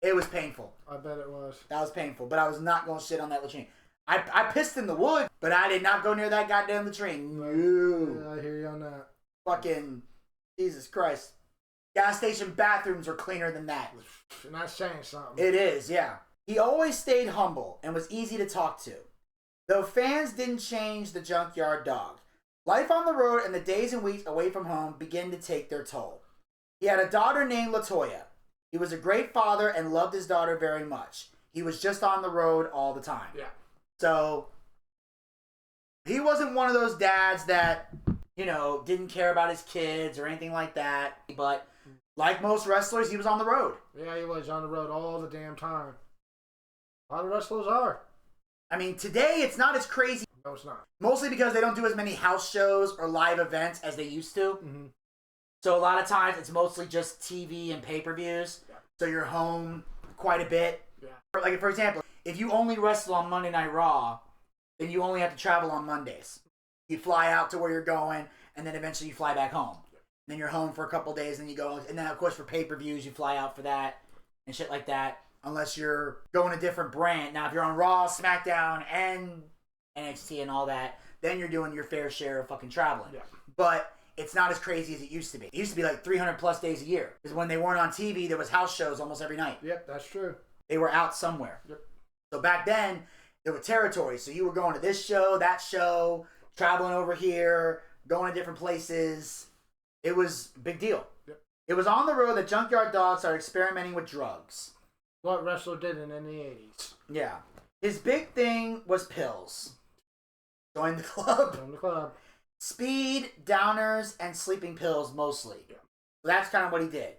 It was painful. I bet it was. That was painful. But I was not going to shit on that latrine. I pissed in the wood, but I did not go near that goddamn latrine. No. Yeah, I hear you on that. Fucking Jesus Christ. Gas station bathrooms are cleaner than that. You're not saying something. It is, yeah. He always stayed humble and was easy to talk to. Though fans didn't change the Junkyard Dog. Life on the road and the days and weeks away from home began to take their toll. He had a daughter named LaToya. He was a great father and loved his daughter very much. He was just on the road all the time. Yeah. So, he wasn't one of those dads that, you know, didn't care about his kids or anything like that. But, like most wrestlers, he was on the road. Yeah, he was on the road all the damn time. A lot of wrestlers are. I mean, today it's not as crazy. No, it's not. Mostly because they don't do as many house shows or live events as they used to. Mm-hmm. So a lot of times it's mostly just TV and pay-per-views. Yeah. So you're home quite a bit. Yeah. Like, for example, if you only wrestle on Monday Night Raw, then you only have to travel on Mondays. You fly out to where you're going, and then eventually you fly back home. Yeah. Then you're home for a couple days, and you go. And then, of course, for pay-per-views, you fly out for that and shit like that. Unless you're going a different brand. Now, if you're on Raw, SmackDown, and NXT and all that, then you're doing your fair share of fucking traveling. Yeah. But it's not as crazy as it used to be. It used to be like 300 plus days a year. Because when they weren't on TV, there was house shows almost every night. Yep, that's true. They were out somewhere. Yep. So back then, there were territories. So you were going to this show, that show, traveling over here, going to different places. It was a big deal. Yep. It was on the road that Junkyard Dog started experimenting with drugs. What wrestler didn't in the 80s. Yeah. His big thing was pills. Join the club. Join the club. Speed, downers, and sleeping pills mostly. Yeah. So that's kind of what he did.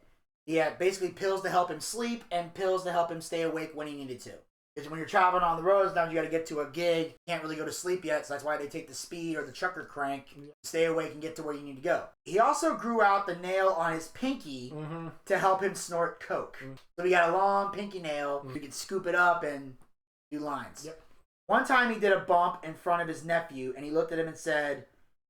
He had basically pills to help him sleep and pills to help him stay awake when he needed to. Because when you're traveling on the road, sometimes you got to get to a gig. You can't really go to sleep yet, so that's why they take the speed or the trucker crank to stay awake and get to where you need to go. He also grew out the nail on his pinky to help him snort coke. So he got a long pinky nail. You can scoop it up and do lines. Yep. One time he did a bump in front of his nephew, and he looked at him and said,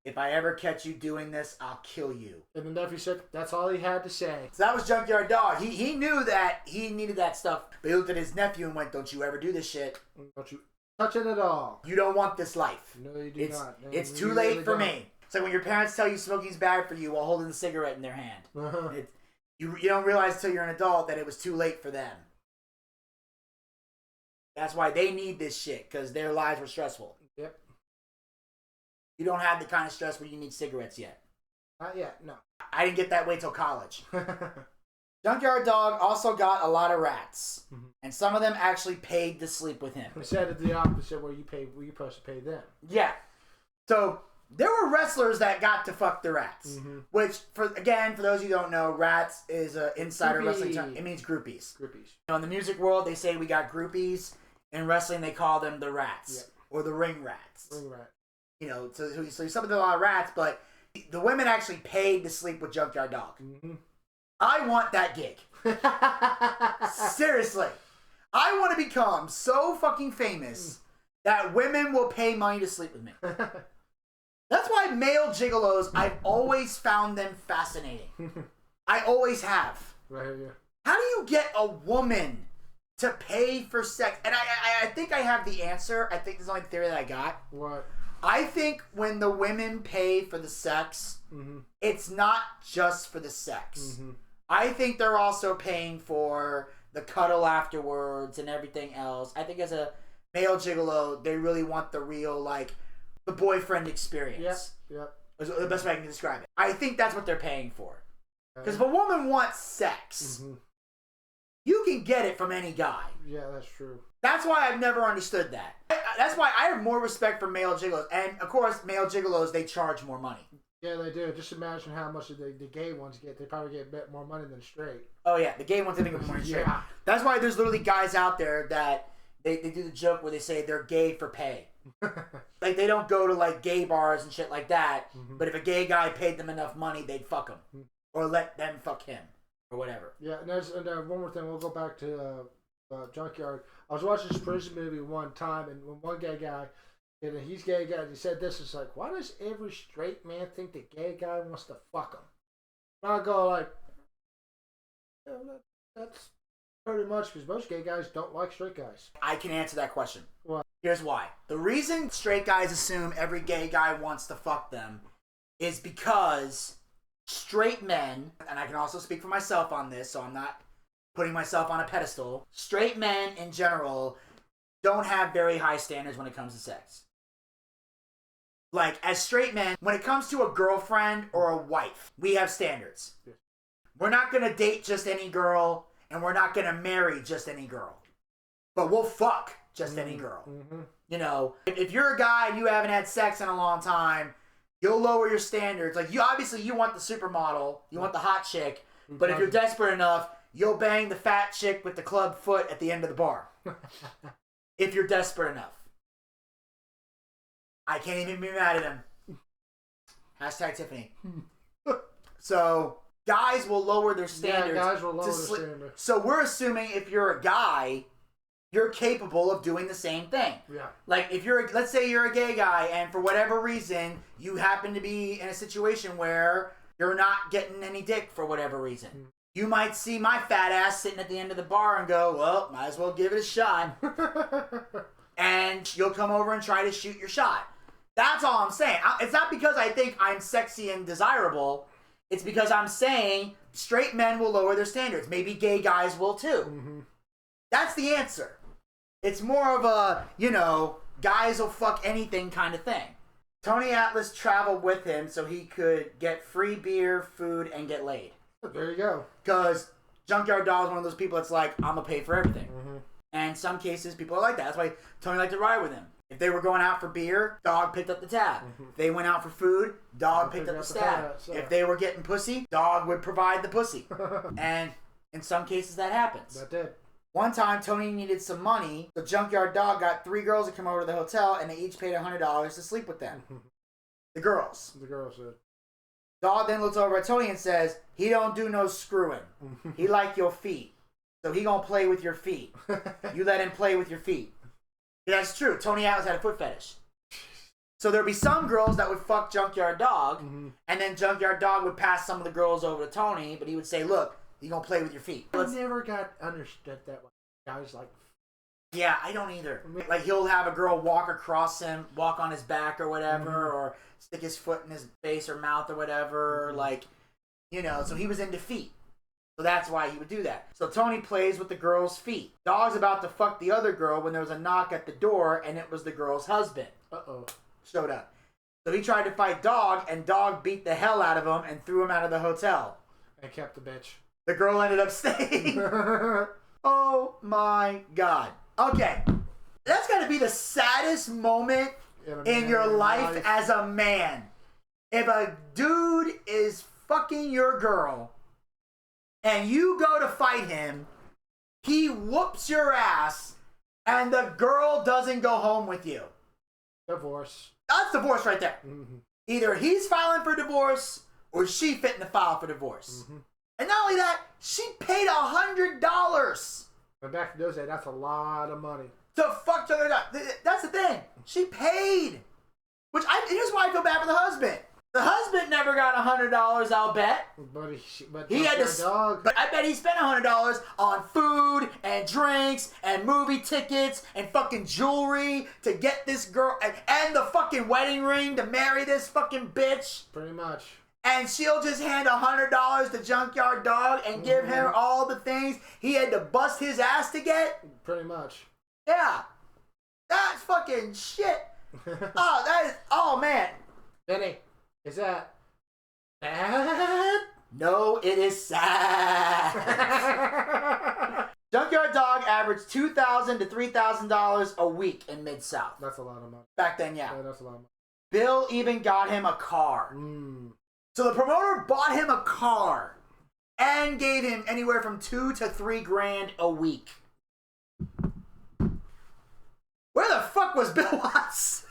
"If I ever catch you doing this, I'll kill you." And the nephew said that's all he had to say. So that was Junkyard Dog. He knew that he needed that stuff. But he looked at his nephew and went, "Don't you ever do this shit. Don't you touch it at all. You don't want this life. No, you do not. No, it's too late really for me." It's like when your parents tell you smoking's bad for you while holding a cigarette in their hand. You don't realize until you're an adult that it was too late for them. That's why they need this shit, because their lives were stressful. Yep. You don't have the kind of stress where you need cigarettes yet. Not yet, no. I didn't get that way till college. Junkyard Dog also got a lot of rats. And some of them actually paid to sleep with him. Instead of the opposite where you're supposed to pay them. Yeah. So there were wrestlers that got to fuck the rats. Which, for those of you who don't know, rats is an insider wrestling term. It means groupies. Groupies. In the music world, they say we got groupies. In wrestling, they call them the rats. Or the ring rats. Ring rat. So some of them are rats, but the women actually paid to sleep with Junkyard Dog. I want that gig. Seriously. I want to become so fucking famous that women will pay money to sleep with me. That's why male gigolos, I've always found them fascinating. I always have. Right, yeah. How do you get a woman to pay for sex? And I think I have the answer. I think this is the only theory that I got. What? I think when the women pay for the sex, it's not just for the sex. I think they're also paying for the cuddle afterwards and everything else. I think as a male gigolo, they really want the real, like, the boyfriend experience. Yep. Is the best way I can describe it. I think that's what they're paying for. Because if a woman wants sex, you can get it from any guy. Yeah, that's true. That's why I've never understood that. That's why I have more respect for male gigolos. And, of course, male gigolos, they charge more money. Yeah, they do. Just imagine how much the gay ones get. They probably get a bit more money than straight. Oh, yeah. The gay ones, they make more money straight. That's why there's literally guys out there that they do the joke where they say they're gay for pay. Like, they don't go to, like, gay bars and shit like that. But if a gay guy paid them enough money, they'd fuck him. Or let them fuck him. Or whatever. Yeah, and one more thing. We'll go back to Junkyard. I was watching this prison movie one time, and one gay guy, And he's gay guy. He said this is like, why does every straight man think the gay guy wants to fuck him? And I go like, yeah, that's pretty much because most gay guys don't like straight guys. I can answer that question. Why? Here's why. The reason straight guys assume every gay guy wants to fuck them is because straight men, and I can also speak for myself on this, so I'm not putting myself on a pedestal. Straight men in general don't have very high standards when it comes to sex. Like, as straight men, when it comes to a girlfriend or a wife, we have standards. We're not going to date just any girl, and we're not going to marry just any girl. But we'll fuck just any girl. Mm-hmm. You know, if you're a guy and you haven't had sex in a long time, you'll lower your standards. Like, you obviously you want the supermodel, you want the hot chick, but if you're desperate enough, you'll bang the fat chick with the club foot at the end of the bar. If you're desperate enough. I can't even be mad at him. Hashtag Tiffany. So, guys will lower their standards. Yeah, guys will lower their standards. So we're assuming if you're a guy, you're capable of doing the same thing. Yeah. Like, if let's say you're a gay guy, and for whatever reason, you happen to be in a situation where you're not getting any dick for whatever reason. Mm. You might see my fat ass sitting at the end of the bar and go, well, might as well give it a shot. And you'll come over and try to shoot your shot. That's all I'm saying. It's not because I think I'm sexy and desirable. It's because I'm saying straight men will lower their standards. Maybe gay guys will too. Mm-hmm. That's the answer. It's more of a, guys will fuck anything kind of thing. Tony Atlas traveled with him so he could get free beer, food, and get laid. There you go. Because Junkyard Dog is one of those people that's like, I'm going to pay for everything. Mm-hmm. And in some cases, people are like that. That's why Tony liked to ride with him. If they were going out for beer, Dog picked up the tab. Mm-hmm. If they went out for food, Dog picked up the tab. If they were getting pussy, Dog would provide the pussy. And in some cases, that happens. That did. One time, Tony needed some money. The Junkyard Dog got 3 girls to come over to the hotel, and they each paid $100 to sleep with them. The girls. The girls did. Dog then looks over at Tony and says, he don't do no screwing. He like your feet. So he gonna play with your feet. You let him play with your feet. Yeah, that's true. Tony Atlas had a foot fetish. So there'd be some girls that would fuck Junkyard Dog, and then Junkyard Dog would pass some of the girls over to Tony, but he would say, look, you gonna play with your feet. I never got understood that way. Guys like... Yeah, I don't either. Like, he'll have a girl walk across him, walk on his back or whatever, or stick his foot in his face or mouth or whatever, like, so he was into feet. So that's why he would do that. So Tony plays with the girl's feet. Dog's about to fuck the other girl when there was a knock at the door, and it was the girl's husband. Uh-oh. Showed up. So he tried to fight Dog, and Dog beat the hell out of him and threw him out of the hotel. And kept the bitch. The girl ended up staying. Oh my God. Okay. That's got to be the saddest moment in your life as a man. If a dude is fucking your girl and you go to fight him, he whoops your ass, and the girl doesn't go home with you. Divorce. That's divorce right there. Mm-hmm. Either he's filing for divorce or she fitting to file for divorce. Mm-hmm. And not only that, she paid $100. But back in those days, that's a lot of money. To fuck her up. That's the thing. She paid. Here's why I feel bad for the husband. The husband never got $100, I'll bet. But he had to. Dog. But I bet he spent $100 on food and drinks and movie tickets and fucking jewelry to get this girl and the fucking wedding ring to marry this fucking bitch. Pretty much. And she'll just hand $100 to Junkyard Dog and give him all the things he had to bust his ass to get? Pretty much. Yeah. That's fucking shit. Oh, man. Benny, is that bad? No, it is sad. Junkyard Dog averaged $2,000 to $3,000 a week in Mid-South. That's a lot of money. Back then, yeah. That's a lot of money. Bill even got him a car. So the promoter bought him a car and gave him anywhere from $2,000 to $3,000 a week. Where the fuck was Bill Watts?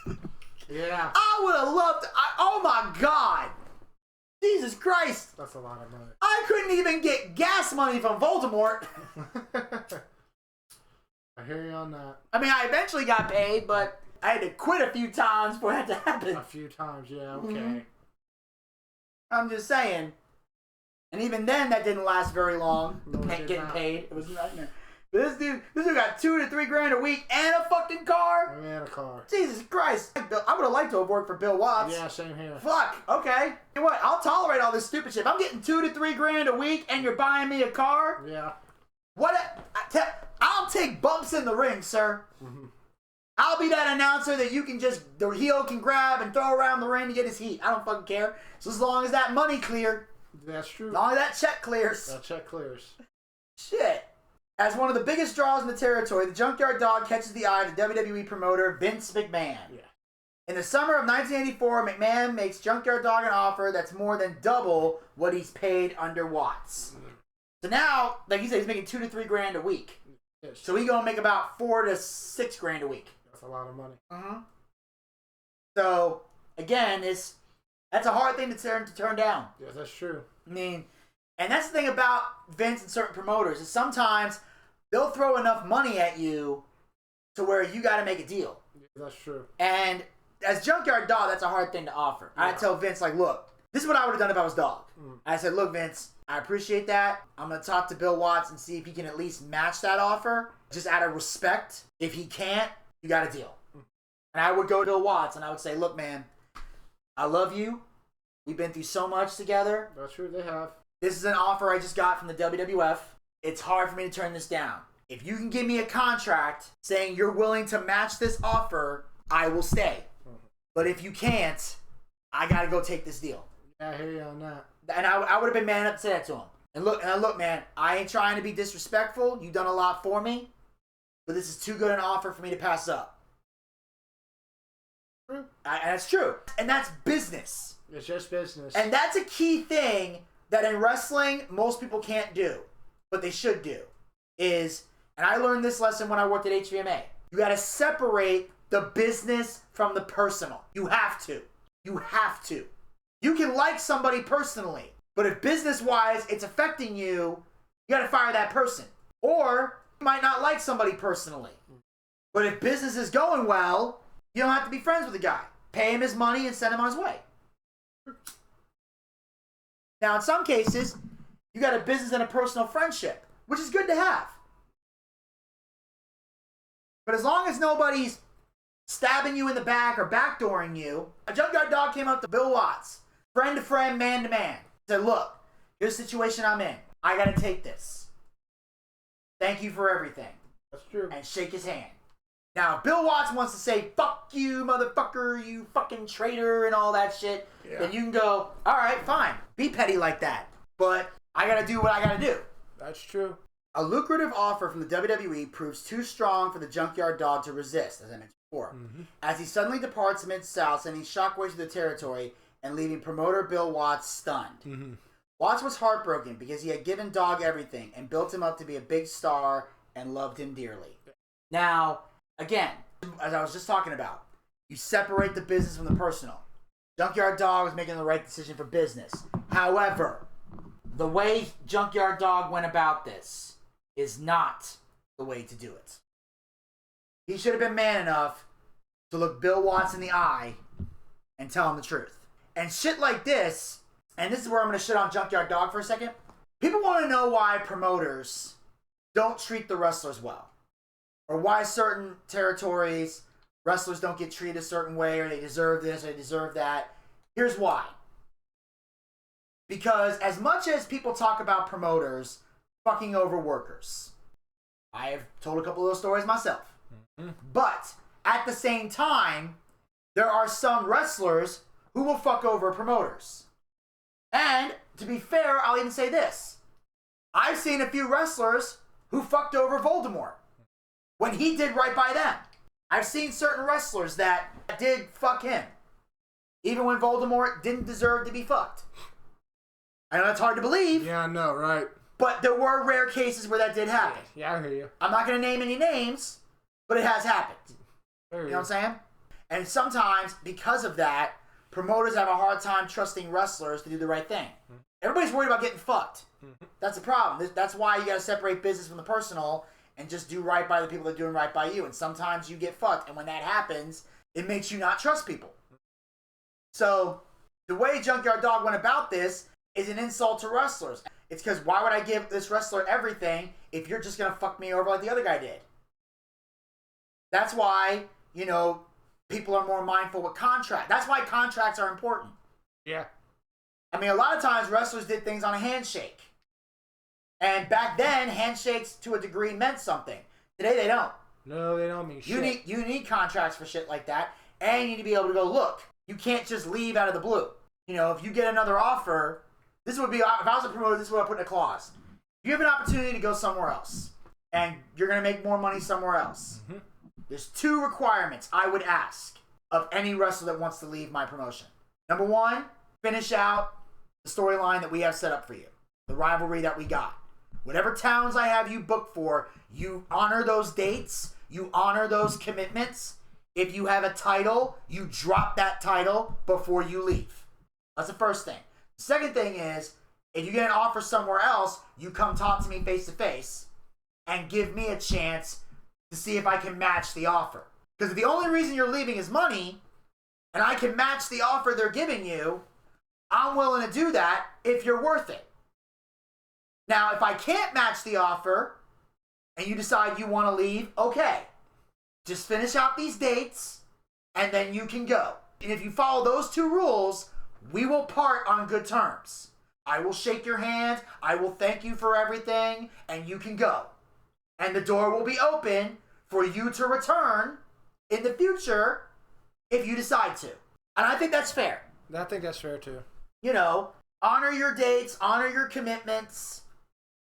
Yeah. I would have loved... oh my God. Jesus Christ. That's a lot of money. I couldn't even get gas money from Voldemort. I hear you on that. I mean, I eventually got paid, but I had to quit a few times for that to happen. A few times, yeah, okay. I'm just saying. And even then, that didn't last very long. No, Getting paid. It was a nightmare. But this dude got $2 to $3 grand a week and a fucking car. And a car. Jesus Christ. I would have liked to have worked for Bill Watts. Yeah, same here. Fuck. Okay. You know what? I'll tolerate all this stupid shit. If I'm getting $2 to $3 grand a week and you're buying me a car. Yeah. I'll take bumps in the ring, sir. Mm-hmm. I'll be that announcer that the heel can grab and throw around the ring to get his heat. I don't fucking care. So as long as that money clear. That's true. As long as that check clears. That check clears. Shit. As one of the biggest draws in the territory, the Junkyard Dog catches the eye of the WWE promoter Vince McMahon. Yeah. In the summer of 1984, McMahon makes Junkyard Dog an offer that's more than double what he's paid under Watts. So now, like he said, he's making $2 to $3 grand a week. Yes. So he's gonna make about $4 to $6 grand a week. That's a lot of money. So again, that's a hard thing to turn down. Yeah, that's true. I mean, and that's the thing about Vince and certain promoters is sometimes they'll throw enough money at you to where you got to make a deal. Yeah, that's true. And as Junkyard Dog, that's a hard thing to offer. Yeah. I tell Vince, like, look, this is what I would have done if I was Dog. I said, look, Vince, I appreciate that. I'm going to talk to Bill Watts and see if he can at least match that offer, just out of respect. If he can't, you got a deal. And I would go to Bill Watts and I would say, look, man, I love you. We've been through so much together. That's true, they have. This is an offer I just got from the WWF. It's hard for me to turn this down. If you can give me a contract saying you're willing to match this offer, I will stay. But if you can't, I got to go take this deal. Yeah, I hear you on that. And I would have been man up to say that to him. And look, man, I ain't trying to be disrespectful. You've done a lot for me. But this is too good an offer for me to pass up. And that's true. And that's business. It's just business. And that's a key thing that in wrestling, most people can't do. But they should do. And I learned this lesson when I worked at HVMA. You got to separate the business from the personal. You have to. You have to. You can like somebody personally, but if business-wise it's affecting you, you got to fire that person. Or you might not like somebody personally, but if business is going well, you don't have to be friends with the guy. Pay him his money and send him on his way. Now, in some cases, you got a business and a personal friendship, which is good to have. But as long as nobody's stabbing you in the back or backdooring you, a Junkyard Dog came up to Bill Watts, friend to friend, man to man, said, look, here's the situation I'm in. I got to take this. Thank you for everything. That's true. And shake his hand. Now, if Bill Watts wants to say, fuck you, motherfucker, you fucking traitor, and all that shit, then you can go, all right, fine. Be petty like that. But I got to do what I got to do. That's true. A lucrative offer from the WWE proves too strong for the Junkyard Dog to resist, as I mentioned before. As he suddenly departs Mid-South, sending shockwaves through the territory and leaving promoter Bill Watts stunned. Watts was heartbroken because he had given Dog everything and built him up to be a big star and loved him dearly. Now, again, as I was just talking about, you separate the business from the personal. Junkyard Dog was making the right decision for business. However, the way Junkyard Dog went about this is not the way to do it. He should have been man enough to look Bill Watts in the eye and tell him the truth. And shit like this, and this is where I'm going to shit on Junkyard Dog for a second. People want to know why promoters don't treat the wrestlers well. Or why certain territories, wrestlers don't get treated a certain way, or they deserve this, or they deserve that. Here's why. Because as much as people talk about promoters fucking over workers, I have told a couple of those stories myself. But at the same time, there are some wrestlers who will fuck over promoters. And to be fair, I'll even say this. I've seen a few wrestlers who fucked over Voldemort when he did right by them. I've seen certain wrestlers that did fuck him, even when Voldemort didn't deserve to be fucked. I know that's hard to believe. Yeah, I know, right? But there were rare cases where that did happen. Yeah, I hear you. I'm not going to name any names, but it has happened. You know what I'm saying? And sometimes, because of that, promoters have a hard time trusting wrestlers to do the right thing. Everybody's worried about getting fucked. That's the problem. That's why you got to separate business from the personal and just do right by the people that are doing right by you. And sometimes you get fucked. And when that happens, It makes you not trust people. So the way Junkyard Dog went about this is an insult to wrestlers. It's because why would I give this wrestler everything if you're just going to fuck me over like the other guy did? That's why, you know, people are more mindful with contracts. That's why contracts are important. Yeah. I mean, a lot of times wrestlers did things on a handshake. And back then, handshakes to a degree meant something. Today, they don't. No, they don't mean shit. You need contracts for shit like that. And you need to be able to go, look, you can't just leave out of the blue. You know, if you get another offer, this would be, if I was a promoter, this is what I put in a clause. You have an opportunity to go somewhere else. And you're going to make more money somewhere else. Mm-hmm. There's 2 requirements I would ask of any wrestler that wants to leave my promotion. Number 1, finish out the storyline that we have set up for you. The rivalry that we got. Whatever towns I have you booked for, you honor those dates. You honor those commitments. If you have a title, you drop that title before you leave. That's the first thing. The second thing is, if you get an offer somewhere else, you come talk to me face to face and give me a chance to see if I can match the offer. Because if the only reason you're leaving is money, and I can match the offer they're giving you, I'm willing to do that if you're worth it. Now, if I can't match the offer, and you decide you want to leave, okay. Just finish out these dates, and then you can go. And if you follow those 2 rules, we will part on good terms. I will shake your hand, I will thank you for everything, and you can go. And the door will be open for you to return in the future if you decide to. And I think that's fair. I think that's fair too. You know, honor your dates, honor your commitments,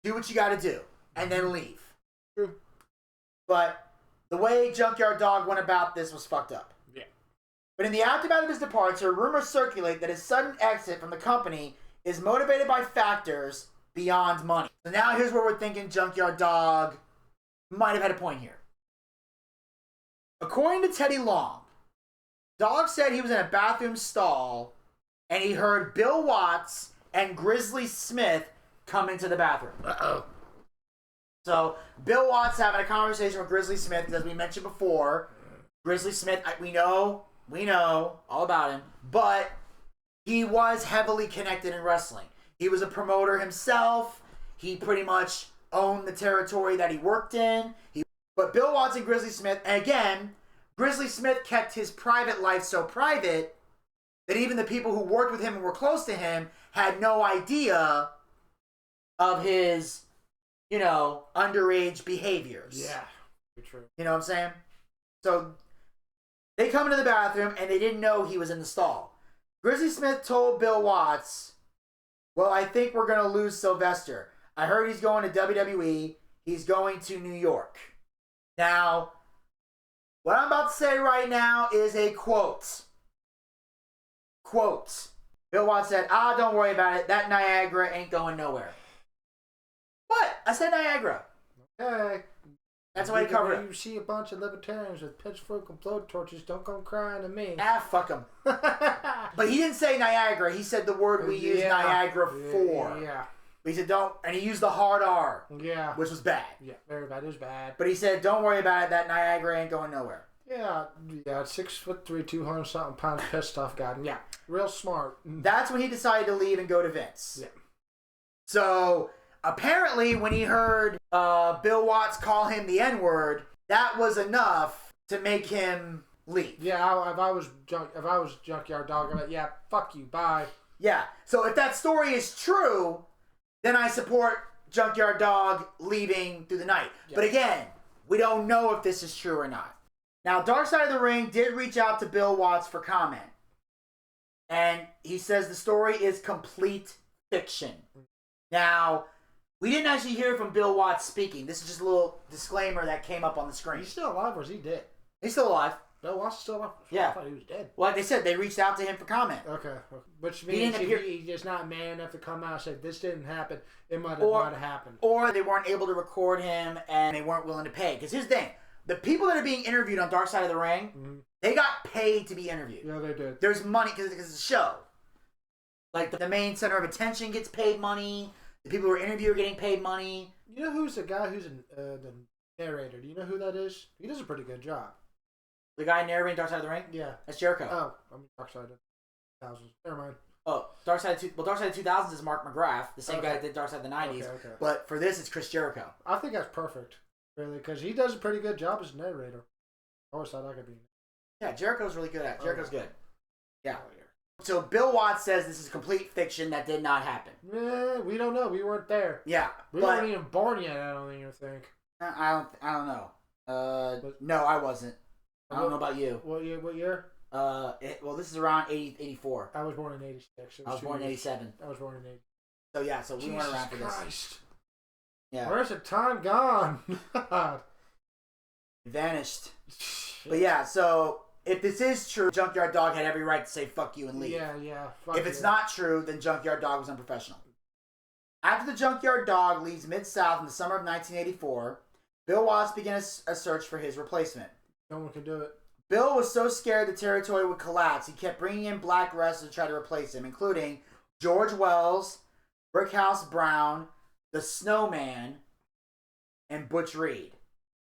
do what you got to do, and then leave. True. But the way Junkyard Dog went about this was fucked up. Yeah. But in the aftermath of his departure, rumors circulate that his sudden exit from the company is motivated by factors beyond money. So now here's where we're thinking Junkyard Dog might have had a point here. According to Teddy Long, Dog said he was in a bathroom stall and he heard Bill Watts and Grizzly Smith come into the bathroom. Uh-oh. So, Bill Watts having a conversation with Grizzly Smith, as we mentioned before. Grizzly Smith, we know all about him, but he was heavily connected in wrestling. He was a promoter himself. He pretty much owned the territory that he worked in. But Bill Watts and Grizzly Smith, and again, Grizzly Smith kept his private life so private that even the people who worked with him and were close to him had no idea of his, you know, underage behaviors. Yeah, true. You know what I'm saying? So they come into the bathroom and they didn't know he was in the stall. Grizzly Smith told Bill Watts, well, I think we're going to lose Sylvester. I heard he's going to WWE. He's going to New York. Now, what I'm about to say right now is a quote. Quote. Bill Watts said, don't worry about it. That Niagara ain't going nowhere. What? I said Niagara. Okay. That's the way he covered it. You see a bunch of libertarians with pitchfork and blowtorches, don't come crying to me. Fuck him. But he didn't say Niagara. He said the word we use Niagara for. Yeah. He said don't, and he used the hard R. Yeah. Which was bad. Yeah, very bad. It was bad. But he said, don't worry about it. That Niagara ain't going nowhere. Yeah. 6'3", 200-something pounds pissed off guy. Yeah. Real smart. That's when he decided to leave and go to Vince. Yeah. So apparently, when he heard Bill Watts call him the N-word, that was enough to make him leave. Yeah, if I was Junkyard Dog, I'd be like, yeah, fuck you, bye. Yeah. So if that story is true, then I support Junkyard Dog leaving through the night. Yeah. But again, we don't know if this is true or not. Now, Darkside of the Ring did reach out to Bill Watts for comment. And he says the story is complete fiction. Now, we didn't actually hear from Bill Watts speaking. This is just a little disclaimer that came up on the screen. He's still alive or is he dead? He's still alive. Bill Watts is still alive? Yeah. I thought he was dead. Well, like they said, they reached out to him for comment. Okay. Which means he's just not man enough to come out and say, this didn't happen. It might have happened. Or they weren't able to record him and they weren't willing to pay. Because here's the thing. The people that are being interviewed on Darkside of the Ring, they got paid to be interviewed. Yeah, they did. There's money because it's a show. Like, the main center of attention gets paid money. The people who are interviewed are getting paid money. You know who's the guy who's the narrator? Do you know who that is? He does a pretty good job. The guy narrating Darkside of the Ring? Yeah. That's Jericho. Oh, I'm Darkside of the Thousands. Never mind. Oh, Darkside of 2000s is Mark McGrath, the same guy that did Darkside of the 90s. Okay. But for this, it's Chris Jericho. I think that's perfect, really, because he does a pretty good job as narrator. I always thought I could be. Yeah, Jericho's really good at it. Jericho's good. Yeah. Oh, yeah. So Bill Watts says this is complete fiction that did not happen. Yeah, we don't know. We weren't there. Yeah. We weren't even born yet, I don't even think. I don't know. No, I wasn't. I don't know about you. What year? Well, this is around 84. I was born in 86. I was born in 87. I was born in 80. So yeah, so we weren't around for this. Yeah. Where's the time gone? Vanished. But yeah, so if this is true, Junkyard Dog had every right to say fuck you and leave. Yeah. If it's not true, then Junkyard Dog was unprofessional. After the Junkyard Dog leaves Mid-South in the summer of 1984, Bill Watts began a search for his replacement. No one can do it. Bill was so scared the territory would collapse, he kept bringing in black wrestlers to try to replace him, including George Wells, Brickhouse Brown, The Snowman, and Butch Reed.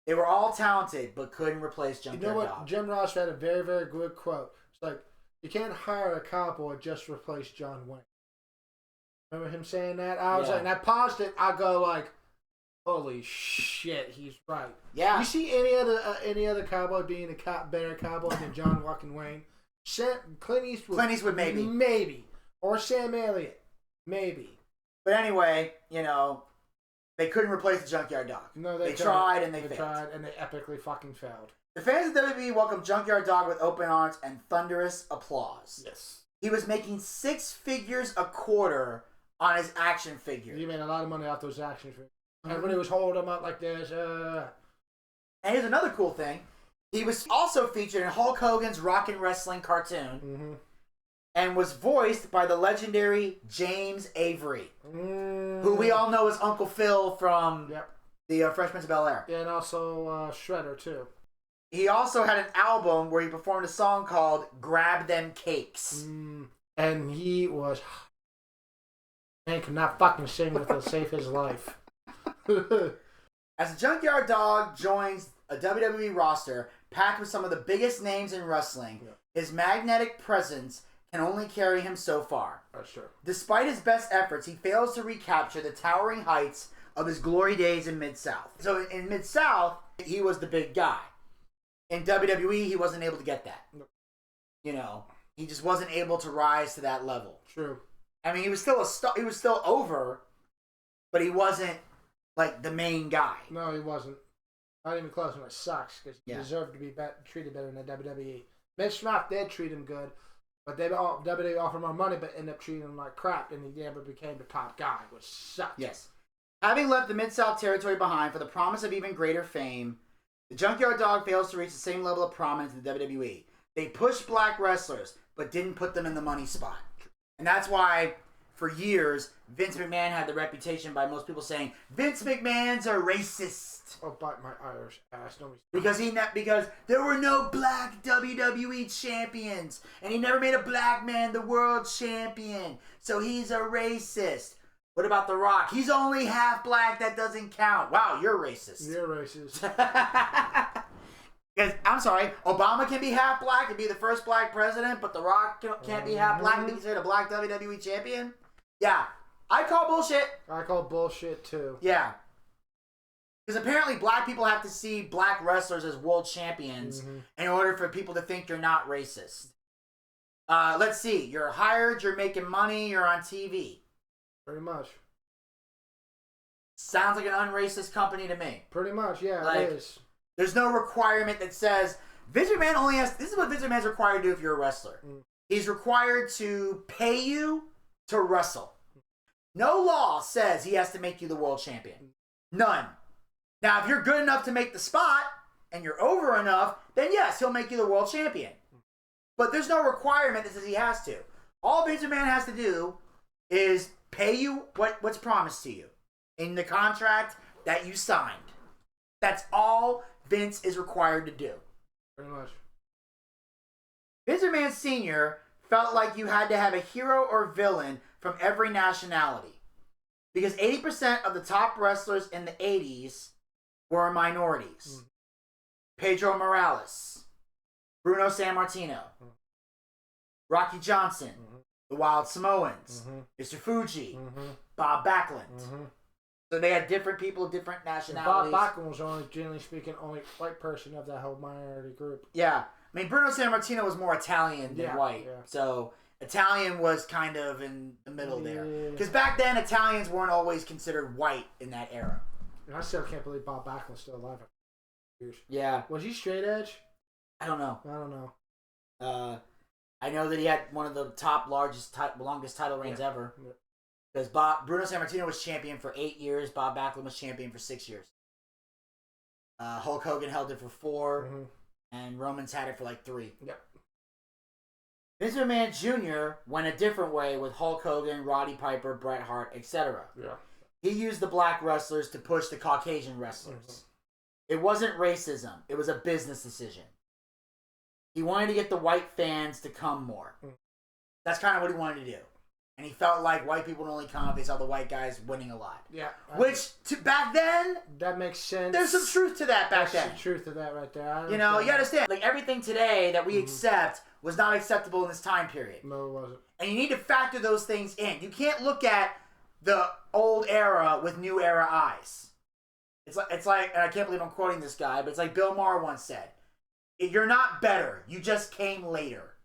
They were all talented, but couldn't replace Junkyard Dog. You know what? Jim Ross had a very, very good quote. It's like, you can't hire a cowboy just to replace John Wayne. Remember him saying that? I was like, and I paused it. I go like, holy shit, he's right. Yeah. You see any other cowboy being a better cowboy than John fucking Wayne? Clint Eastwood. Clint Eastwood, maybe. Maybe. Or Sam Elliott. Maybe. But anyway, they couldn't replace the Junkyard Dog. No, they tried and they failed. They tried and they epically fucking failed. The fans of WWE welcomed Junkyard Dog with open arms and thunderous applause. Yes. He was making 6 figures a quarter on his action figure. He made a lot of money off those action figures. Everybody was holding them up like this. And here's another cool thing. He was also featured in Hulk Hogan's Rockin' Wrestling cartoon and was voiced by the legendary James Avery, who we all know as Uncle Phil from the Fresh Prince of Bel-Air. Yeah, and also Shredder, too. He also had an album where he performed a song called Grab Them Cakes. And he was... Man could not fucking sing with to save his life. As the Junkyard Dog joins a WWE roster packed with some of the biggest names in wrestling, his magnetic presence can only carry him so far. That's true. Despite his best efforts, he fails to recapture the towering heights of his glory days in Mid-South. So in Mid-South, he was the big guy. In WWE, he wasn't able to get that. He just wasn't able to rise to that level. True. I mean, he was still over, but he wasn't like the main guy. No, he wasn't. Not even close, and it sucks because he deserved to be treated better in the WWE. Mitch Smith did treat him good, but WWE offered more money, but ended up treating him like crap, and he never became the top guy, which sucked. Yes. Having left the Mid-South territory behind for the promise of even greater fame, the Junkyard Dog fails to reach the same level of prominence in the WWE. They pushed black wrestlers, but didn't put them in the money spot. And that's why, for years, Vince McMahon had the reputation by most people saying, Vince McMahon's a racist. Oh, bite my Irish ass. Because there were no black WWE champions. And he never made a black man the world champion. So he's a racist. What about The Rock? He's only half black. That doesn't count. Wow, you're racist. You're racist. Because, I'm sorry, Obama can be half black and be the first black president, but The Rock can't be half black and be considered a black WWE champion? Yeah. I call bullshit. I call bullshit, too. Yeah. Because apparently black people have to see black wrestlers as world champions in order for people to think you're not racist. Let's see. You're hired, you're making money, you're on TV. Pretty much. Sounds like an unracist company to me. Pretty much, yeah, it is. There's no requirement that says Vince McMahon only has. This is what Vince McMahon's required to do if you're a wrestler. He's required to pay you to wrestle. No law says he has to make you the world champion. None. Now, if you're good enough to make the spot and you're over enough, then yes, he'll make you the world champion. But there's no requirement that says he has to. All Vince McMahon has to do is pay you what's promised to you in the contract that you signed. That's all Vince is required to do. Pretty much. Vince McMahon Sr. felt like you had to have a hero or villain from every nationality. Because 80% of the top wrestlers in the 80s were minorities. Pedro Morales, Bruno Sammartino, Rocky Johnson, the Wild Samoans, Mr. Fuji, Bob Backlund. So they had different people, different nationalities. Bob Backlund was only, generally speaking, only white person of that whole minority group. Yeah. I mean, Bruno Sammartino was more Italian than white. Yeah. So Italian was kind of in the middle there. Because back then, Italians weren't always considered white in that era. And I still can't believe Bob Backlund's still alive. Yeah. Was he straight edge? I don't know. I know that he had one of the top, longest title reigns ever. Because Bruno Sammartino was champion for 8 years. Bob Backlund was champion for 6 years. Hulk Hogan held it for 4. And Roman's had it for like 3. Yep. Vince McMahon Jr. went a different way with Hulk Hogan, Roddy Piper, Bret Hart, etc. Yeah. He used the black wrestlers to push the Caucasian wrestlers. It wasn't racism. It was a business decision. He wanted to get the white fans to come more. That's kind of what he wanted to do. And he felt like white people would only come if they saw the white guys winning a lot. Yeah. Back then... That makes sense. There's some truth to that back then. There's some truth to that right there. You know, you understand. Like, everything today that we accept was not acceptable in this time period. No, it wasn't. And you need to factor those things in. You can't look at the old era with new era eyes. It's like, and I can't believe I'm quoting this guy, but it's like Bill Maher once said, "You're not better. You just came later."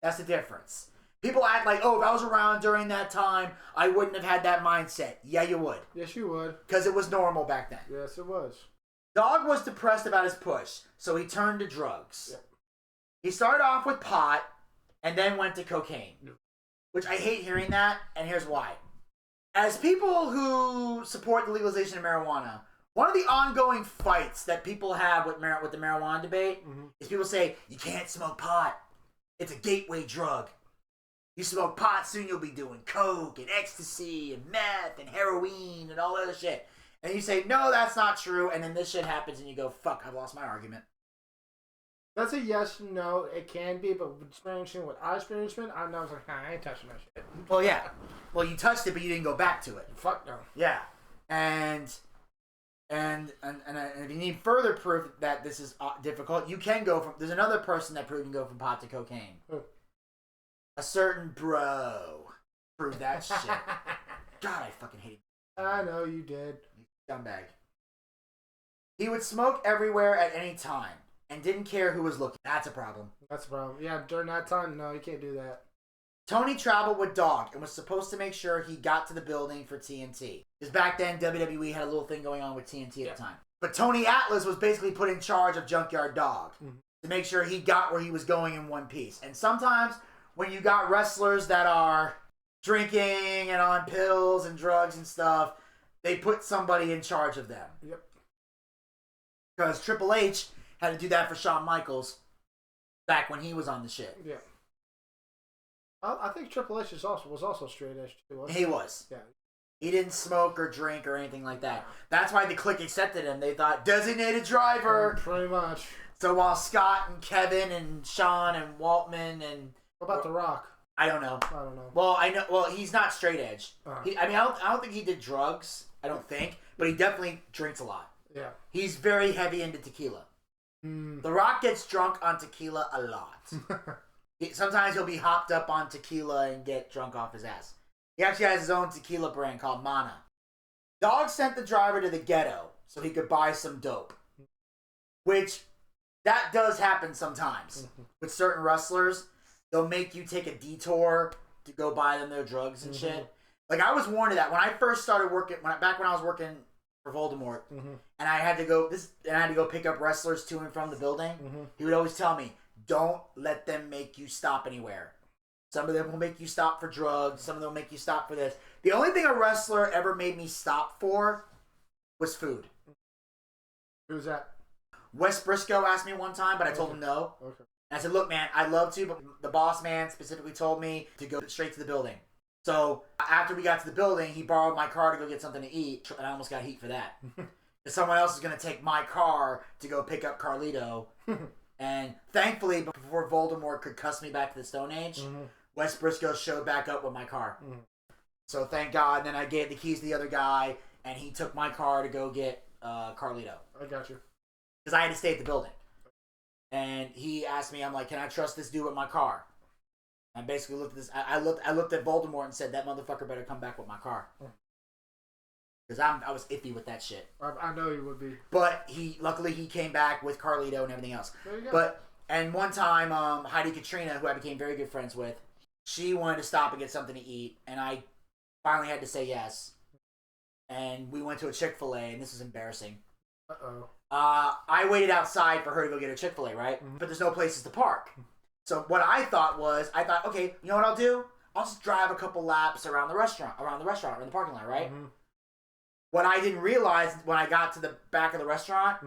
That's the difference. People act like, oh, if I was around during that time, I wouldn't have had that mindset. Yeah, you would. Yes, you would. Because it was normal back then. Yes, it was. Dog was depressed about his push, so he turned to drugs. Yep. He started off with pot, and then went to cocaine. Yep. Which I hate hearing that, and here's why. As people who support the legalization of marijuana, one of the ongoing fights that people have with the marijuana debate is people say, you can't smoke pot. It's a gateway drug. You smoke pot, soon you'll be doing coke and ecstasy and meth and heroin and all that other shit. And you say, no, that's not true. And then this shit happens and you go, fuck, I've lost my argument. That's a yes, no, it can be, but experiencing what I experienced, I was like, nah, I ain't touching that shit. Well, yeah. Well, you touched it, but you didn't go back to it. Fuck no. Yeah. And if you need further proof that this is difficult, you can go from... There's another person that proved you can go from pot to cocaine. Who? A certain bro proved that shit. God, I fucking hate him. I know you did. You scumbag. He would smoke everywhere at any time and didn't care who was looking. That's a problem. That's a problem. Yeah, during that time, no, you can't do that. Tony traveled with Dog and was supposed to make sure he got to the building for TNT. Because back then, WWE had a little thing going on with TNT at the time. But Tony Atlas was basically put in charge of Junkyard Dog to make sure he got where he was going in one piece. And sometimes... when you got wrestlers that are drinking and on pills and drugs and stuff, they put somebody in charge of them. Yep. Because Triple H had to do that for Shawn Michaels back when he was on the shit. Yeah. I think Triple H was also straight edge too, wasn't he? He was. Yeah. He didn't smoke or drink or anything like that. That's why the Clique accepted him. They thought, designated driver. Pretty much. So while Scott and Kevin and Shawn and Waltman and... What about The Rock? I don't know. Well, I know. Well, he's not straight edge. I don't think he did drugs. I don't think, but he definitely drinks a lot. Yeah. He's very heavy into tequila. The Rock gets drunk on tequila a lot. Sometimes he'll be hopped up on tequila and get drunk off his ass. He actually has his own tequila brand called Mana. Dog sent the driver to the ghetto so he could buy some dope, which that does happen sometimes with certain wrestlers. They'll make you take a detour to go buy them their drugs and shit. Like, I was warned of that when I first started working. Back when I was working for Voldemort, and I had to go pick up wrestlers to and from the building. He would always tell me, "Don't let them make you stop anywhere. Some of them will make you stop for drugs. Some of them will make you stop for this." The only thing a wrestler ever made me stop for was food. Who's that? Wes Briscoe asked me one time, but I told him no. Okay. And I said, look, man, I'd love to, but the boss man specifically told me to go straight to the building. So after we got to the building, he borrowed my car to go get something to eat, and I almost got heat for that. Someone else is going to take my car to go pick up Carlito. And thankfully, before Voldemort could cuss me back to the Stone Age, Wes Briscoe showed back up with my car. So thank God. And then I gave the keys to the other guy, and he took my car to go get Carlito. I got you. Because I had to stay at the building. And he asked me, I'm like, can I trust this dude with my car? I basically looked at this. I looked at Voldemort and said, that motherfucker better come back with my car. Because I was iffy with that shit. I know you would be. But luckily he came back with Carlito and everything else. There you go. And one time, Heidi Katrina, who I became very good friends with, she wanted to stop and get something to eat, and I finally had to say yes. And we went to a Chick-fil-A, and this is embarrassing. Uh-oh. I waited outside for her to go get her Chick-fil-A, right? Mm-hmm. But there's no places to park. So what I thought, okay, you know what I'll do? I'll just drive a couple laps around the restaurant, or in the parking lot, right? Mm-hmm. What I didn't realize when I got to the back of the restaurant,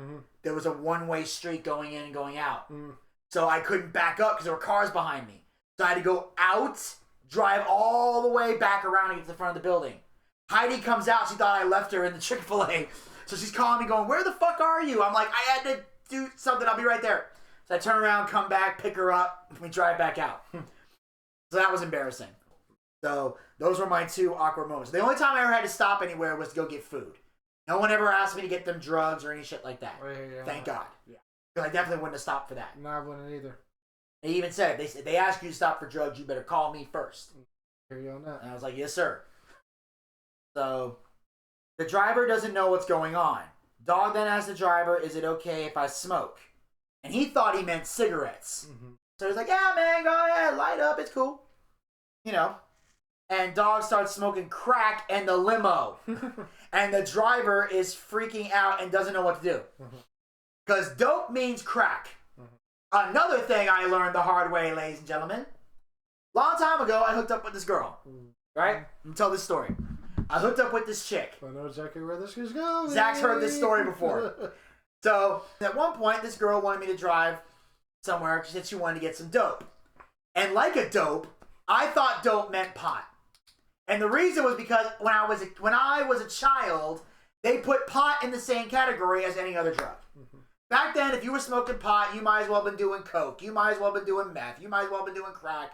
there was a one-way street going in and going out. So I couldn't back up because there were cars behind me. So I had to go out, drive all the way back around and get to the front of the building. Heidi comes out. She thought I left her in the Chick-fil-A. So she's calling me going, where the fuck are you? I'm like, I had to do something. I'll be right there. So I turn around, come back, pick her up, and we drive back out. So that was embarrassing. So those were my two awkward moments. The only time I ever had to stop anywhere was to go get food. No one ever asked me to get them drugs or any shit like that. Yeah. Thank God. Yeah. Because I definitely wouldn't have stopped for that. No, I wouldn't either. They even said, they ask you to stop for drugs, you better call me first. Hear you on that. And I was like, yes, sir. So the driver doesn't know what's going on. Dog then asks the driver, is it okay if I smoke? And he thought he meant cigarettes. So he's like, yeah, man, go ahead, light up, it's cool. You know. And Dog starts smoking crack in the limo. And the driver is freaking out and doesn't know what to do. Because dope means crack. Another thing I learned the hard way, ladies and gentlemen. Long time ago, I hooked up with this girl. Right? Let me tell this story. I hooked up with this chick. I know exactly where this is going. Zach's heard this story before. So, at one point, this girl wanted me to drive somewhere. She said she wanted to get some dope. And like a dope, I thought dope meant pot. And the reason was because when I was a child, they put pot in the same category as any other drug. Back then, if you were smoking pot, you might as well have been doing coke. You might as well have been doing meth. You might as well have been doing crack.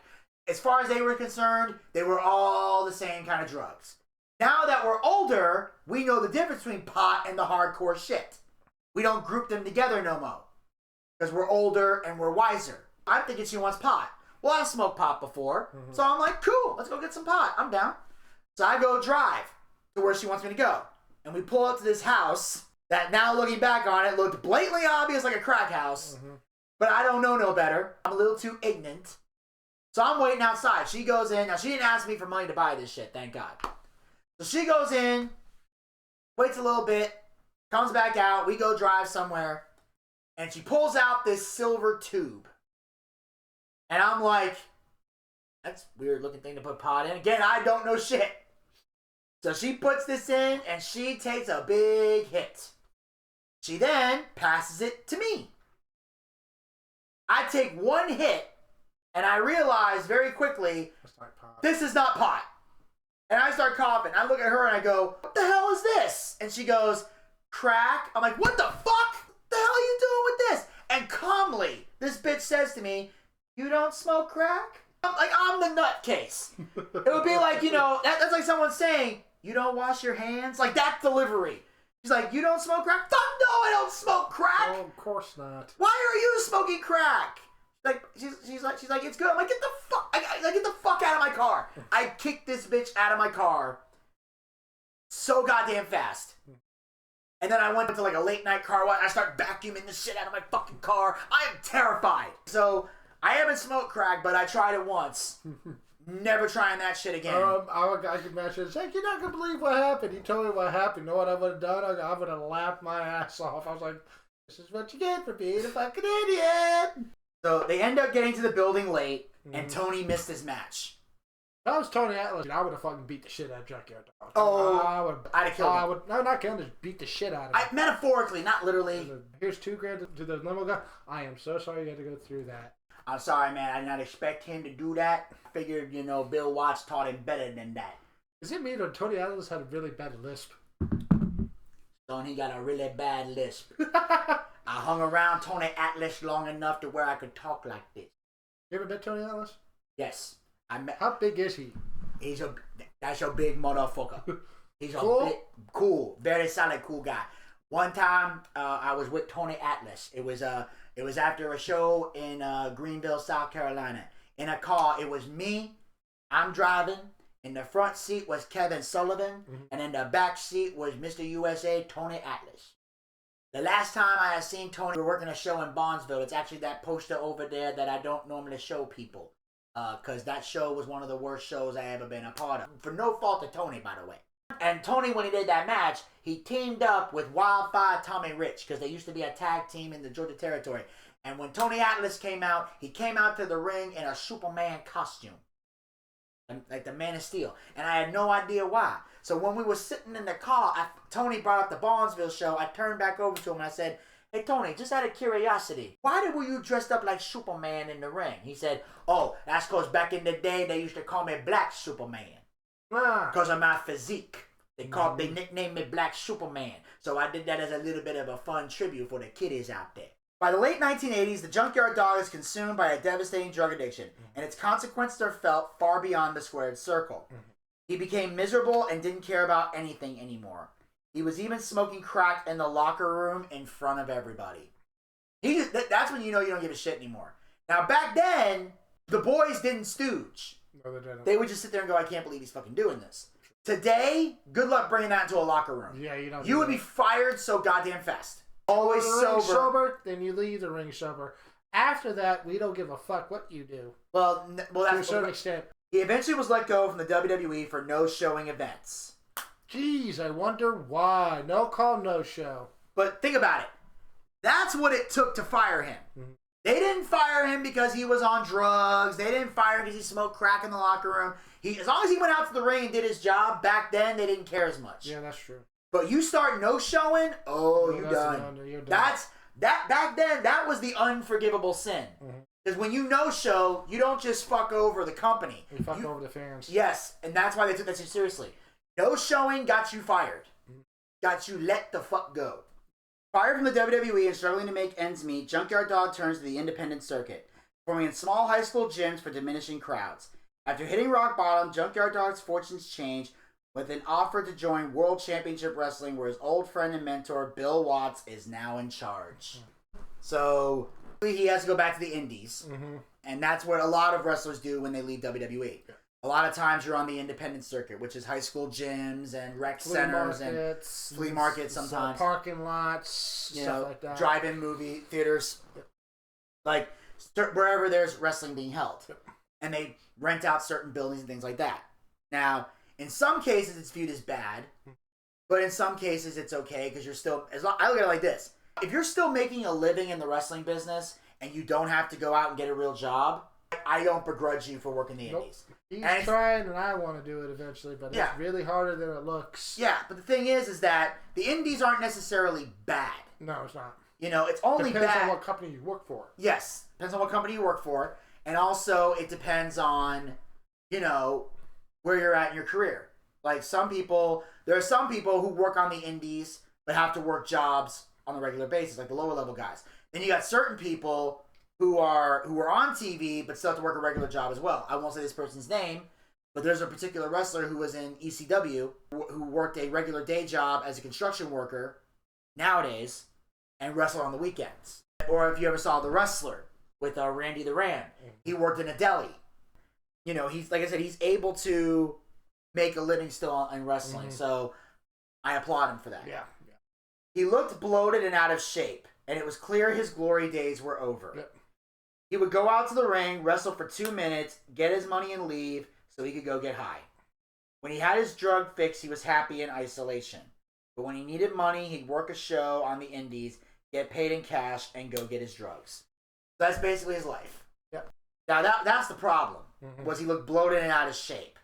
As far as they were concerned, they were all the same kind of drugs. Now that we're older, we know the difference between pot and the hardcore shit. We don't group them together no more. Because we're older and we're wiser. I'm thinking she wants pot. Well, I've smoked pot before. So I'm like, cool, let's go get some pot. I'm down. So I go drive to where she wants me to go. And we pull up to this house that now looking back on it looked blatantly obvious like a crack house. But I don't know no better. I'm a little too ignorant. So I'm waiting outside. She goes in. Now, she didn't ask me for money to buy this shit, thank God. So she goes in, waits a little bit, comes back out. We go drive somewhere. And she pulls out this silver tube. And I'm like, that's a weird looking thing to put pot in. Again, I don't know shit. So she puts this in and she takes a big hit. She then passes it to me. I take one hit and I realize very quickly, this is not pot. And I start coughing. I look at her and I go, what the hell is this? And she goes, crack. I'm like, what the fuck? What the hell are you doing with this? And calmly, this bitch says to me, you don't smoke crack? I'm the nutcase. It would be like, that's like someone saying, you don't wash your hands? Like that delivery. She's like, you don't smoke crack? Fuck no, I don't smoke crack. Oh, of course not. Why are you smoking crack? Like she's like, it's good. I'm like, get the fuck, get the fuck out of my car. I kicked this bitch out of my car so goddamn fast. And then I went to like a late night car wash. I start vacuuming the shit out of my fucking car. I am terrified. So I haven't smoked crack, but I tried it once. Never trying that shit again. I could imagine. It's like, you're not going to believe what happened. He told me what happened. You know what I would have done? I would have laughed my ass off. I was like, this is what you get for being a fucking idiot. So they end up getting to the building late, and Tony missed his match. If I was Tony Atlas, I would have fucking beat the shit out of Junkyard Dog. I'd have killed him. No, not kill him, just beat the shit out of him. Metaphorically, not literally. Here's $2,000 to the limo guy. I am so sorry you had to go through that. I'm sorry, man. I did not expect him to do that. Figured, Bill Watts taught him better than that. Does it mean that Tony Atlas had a really bad lisp? Son, he got a really bad lisp. I hung around Tony Atlas long enough to where I could talk like this. You ever met Tony Atlas? Yes. How big is he? That's a big motherfucker. He's cool? Cool. Very solid, cool guy. One time, I was with Tony Atlas. It was after a show in Greenville, South Carolina. In a car, it was me. I'm driving. In the front seat was Kevin Sullivan, and in the back seat was Mr. USA, Tony Atlas. The last time I had seen Tony, we were working a show in Bondsville. It's actually that poster over there that I don't normally show people, because that show was one of the worst shows I ever been a part of. For no fault of Tony, by the way. And Tony, when he did that match, he teamed up with Wildfire Tommy Rich, because they used to be a tag team in the Georgia territory. And when Tony Atlas came out, he came out to the ring in a Superman costume. Like the Man of Steel. And I had no idea why. So when we were sitting in the car, Tony brought up the Bondsville show. I turned back over to him and I said, "Hey, Tony, just out of curiosity, why were you dressed up like Superman in the ring?" He said, "Oh, that's because back in the day, they used to call me Black Superman. Because of my physique. They nicknamed me Black Superman. So I did that as a little bit of a fun tribute for the kiddies out there." By the late 1980s, the Junkyard Dog is consumed by a devastating drug addiction, and its consequences are felt far beyond the squared circle. He became miserable and didn't care about anything anymore. He was even smoking crack in the locker room in front of everybody. That's when you know you don't give a shit anymore. Now, back then, the boys didn't stooge. No, they didn't. They would just sit there and go, "I can't believe he's fucking doing this." Today, good luck bringing that into a locker room. Yeah, you don't. You would be fired so goddamn fast. Always sober. Then you leave the ring sober. After that, we don't give a fuck what you do. Well, that's to a certain extent. He eventually was let go from the WWE for no-showing events. Jeez, I wonder why. No call, no show. But think about it. That's what it took to fire him. They didn't fire him because he was on drugs. They didn't fire him because he smoked crack in the locker room. As long as he went out to the ring and did his job, back then they didn't care as much. Yeah, that's true. But you start no-showing, you're done. You're done. Back then, that was the unforgivable sin. Because when you no-show, you don't just fuck over the company. You fuck over the fans. Yes, and that's why they took that so seriously. No-showing got you fired. Got you let the fuck go. Fired from the WWE and struggling to make ends meet, Junkyard Dog turns to the independent circuit, performing in small high school gyms for diminishing crowds. After hitting rock bottom, Junkyard Dog's fortunes change with an offer to join World Championship Wrestling, where his old friend and mentor, Bill Watts, is now in charge. So he has to go back to the indies. And that's what a lot of wrestlers do when they leave WWE. A lot of times you're on the independent circuit, which is high school gyms and rec centers and flea markets sometimes. Parking lots, stuff like that. Drive-in movie theaters. Like wherever there's wrestling being held. And they rent out certain buildings and things like that. Now, in some cases, it's viewed as bad, but in some cases, it's okay because you're still. I look at it like this: if you're still making a living in the wrestling business and you don't have to go out and get a real job, I don't begrudge you for working the indies. He's trying, and I want to do it eventually, but it's really harder than it looks. Yeah, but the thing is that the indies aren't necessarily bad. No, it's not. It's only depends bad. on what company you work for. Yes, depends on what company you work for, and also it depends on, where you're at in your career. Like there are some people who work on the indies but have to work jobs on a regular basis, like the lower level guys. Then you got certain people who are on TV but still have to work a regular job as well. I won't say this person's name, but there's a particular wrestler who was in ECW who worked a regular day job as a construction worker nowadays and wrestled on the weekends. Or if you ever saw The Wrestler with Randy the Ram, he worked in a deli. He's, like I said, he's able to make a living still in wrestling. So I applaud him for that. Yeah. He looked bloated and out of shape, and it was clear his glory days were over. Yep. He would go out to the ring, wrestle for 2 minutes, get his money and leave so he could go get high. When he had his drug fix, he was happy in isolation. But when he needed money, he'd work a show on the indies, get paid in cash, and go get his drugs. That's basically his life. Yep. Now, that's the problem. Was he looked bloated and out of shape.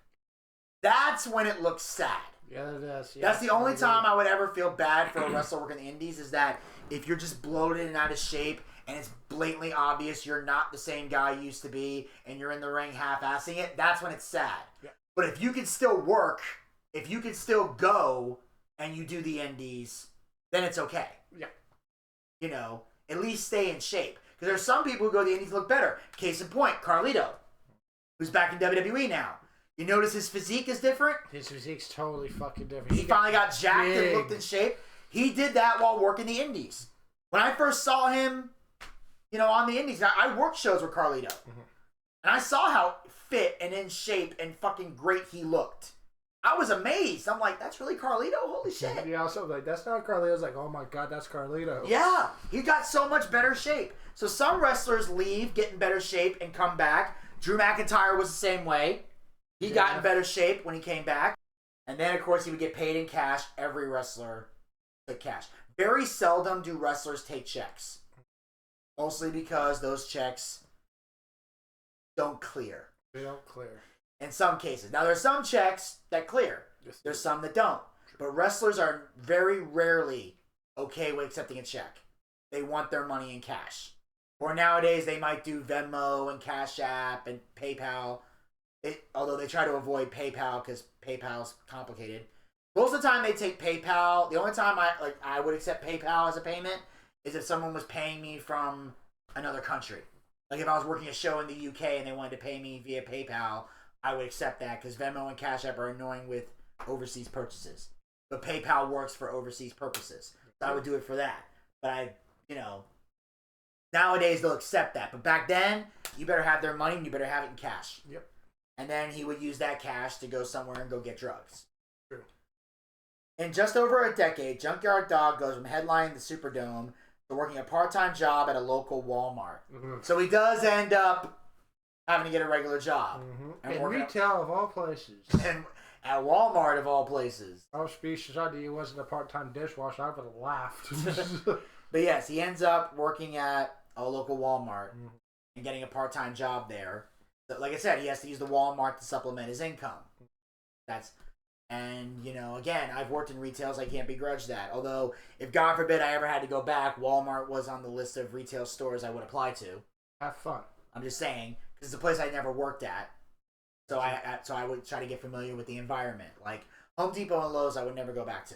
That's when it looks sad. Yeah, it does. Yeah. That's the only time I would ever feel bad for a wrestler working the indies is that if you're just bloated and out of shape and it's blatantly obvious you're not the same guy you used to be and you're in the ring half-assing it, that's when it's sad. Yeah. But if you can still work, if you can still go and you do the indies, then it's okay. Yeah. At least stay in shape. Because there's some people who go to the indies look better. Case in point, Carlito, who's back in WWE now. You notice his physique is different? His physique's totally fucking different. He finally got jacked and looked in shape. He did that while working the indies. When I first saw him, on the indies, I worked shows with Carlito. Mm-hmm. And I saw how fit and in shape and fucking great he looked. I was amazed. I'm like, that's really Carlito? Holy shit. Yeah, I was like, that's not Carlito. I was like, oh my God, that's Carlito. Yeah, he got so much better shape. So some wrestlers leave, get in better shape, and come back. Drew McIntyre was the same way. He got in better shape when he came back. And then, of course, he would get paid in cash. Every wrestler took cash. Very seldom do wrestlers take checks. Mostly because those checks don't clear. They don't clear. In some cases. Now, there's some checks that clear. Yes, there's some that don't. But wrestlers are very rarely okay with accepting a check. They want their money in cash. Or nowadays, they might do Venmo and Cash App and PayPal. Although they try to avoid PayPal because PayPal's complicated. Most of the time, they take PayPal. The only time I would accept PayPal as a payment is if someone was paying me from another country. Like if I was working a show in the UK and they wanted to pay me via PayPal, I would accept that because Venmo and Cash App are annoying with overseas purchases. But PayPal works for overseas purposes. So I would do it for that. But nowadays they'll accept that. But back then, you better have their money and you better have it in cash. Yep. And then he would use that cash to go somewhere and go get drugs. True. In just over a decade, Junkyard Dog goes from headlining the Superdome to working a part-time job at a local Walmart. Mm-hmm. So he does end up having to get a regular job. Mm-hmm. And retail of all places. And at Walmart of all places. I was speechless. I knew he wasn't a part-time dishwasher. I would have laughed. But yes, he ends up working at a local Walmart and getting a part-time job there. So, like I said, he has to use the Walmart to supplement his income. Again, I've worked in retail, so I can't begrudge that. Although, if God forbid I ever had to go back, Walmart was on the list of retail stores I would apply to. Have fun. I'm just saying, because it's a place I never worked at. So I would try to get familiar with the environment. Like Home Depot and Lowe's, I would never go back to.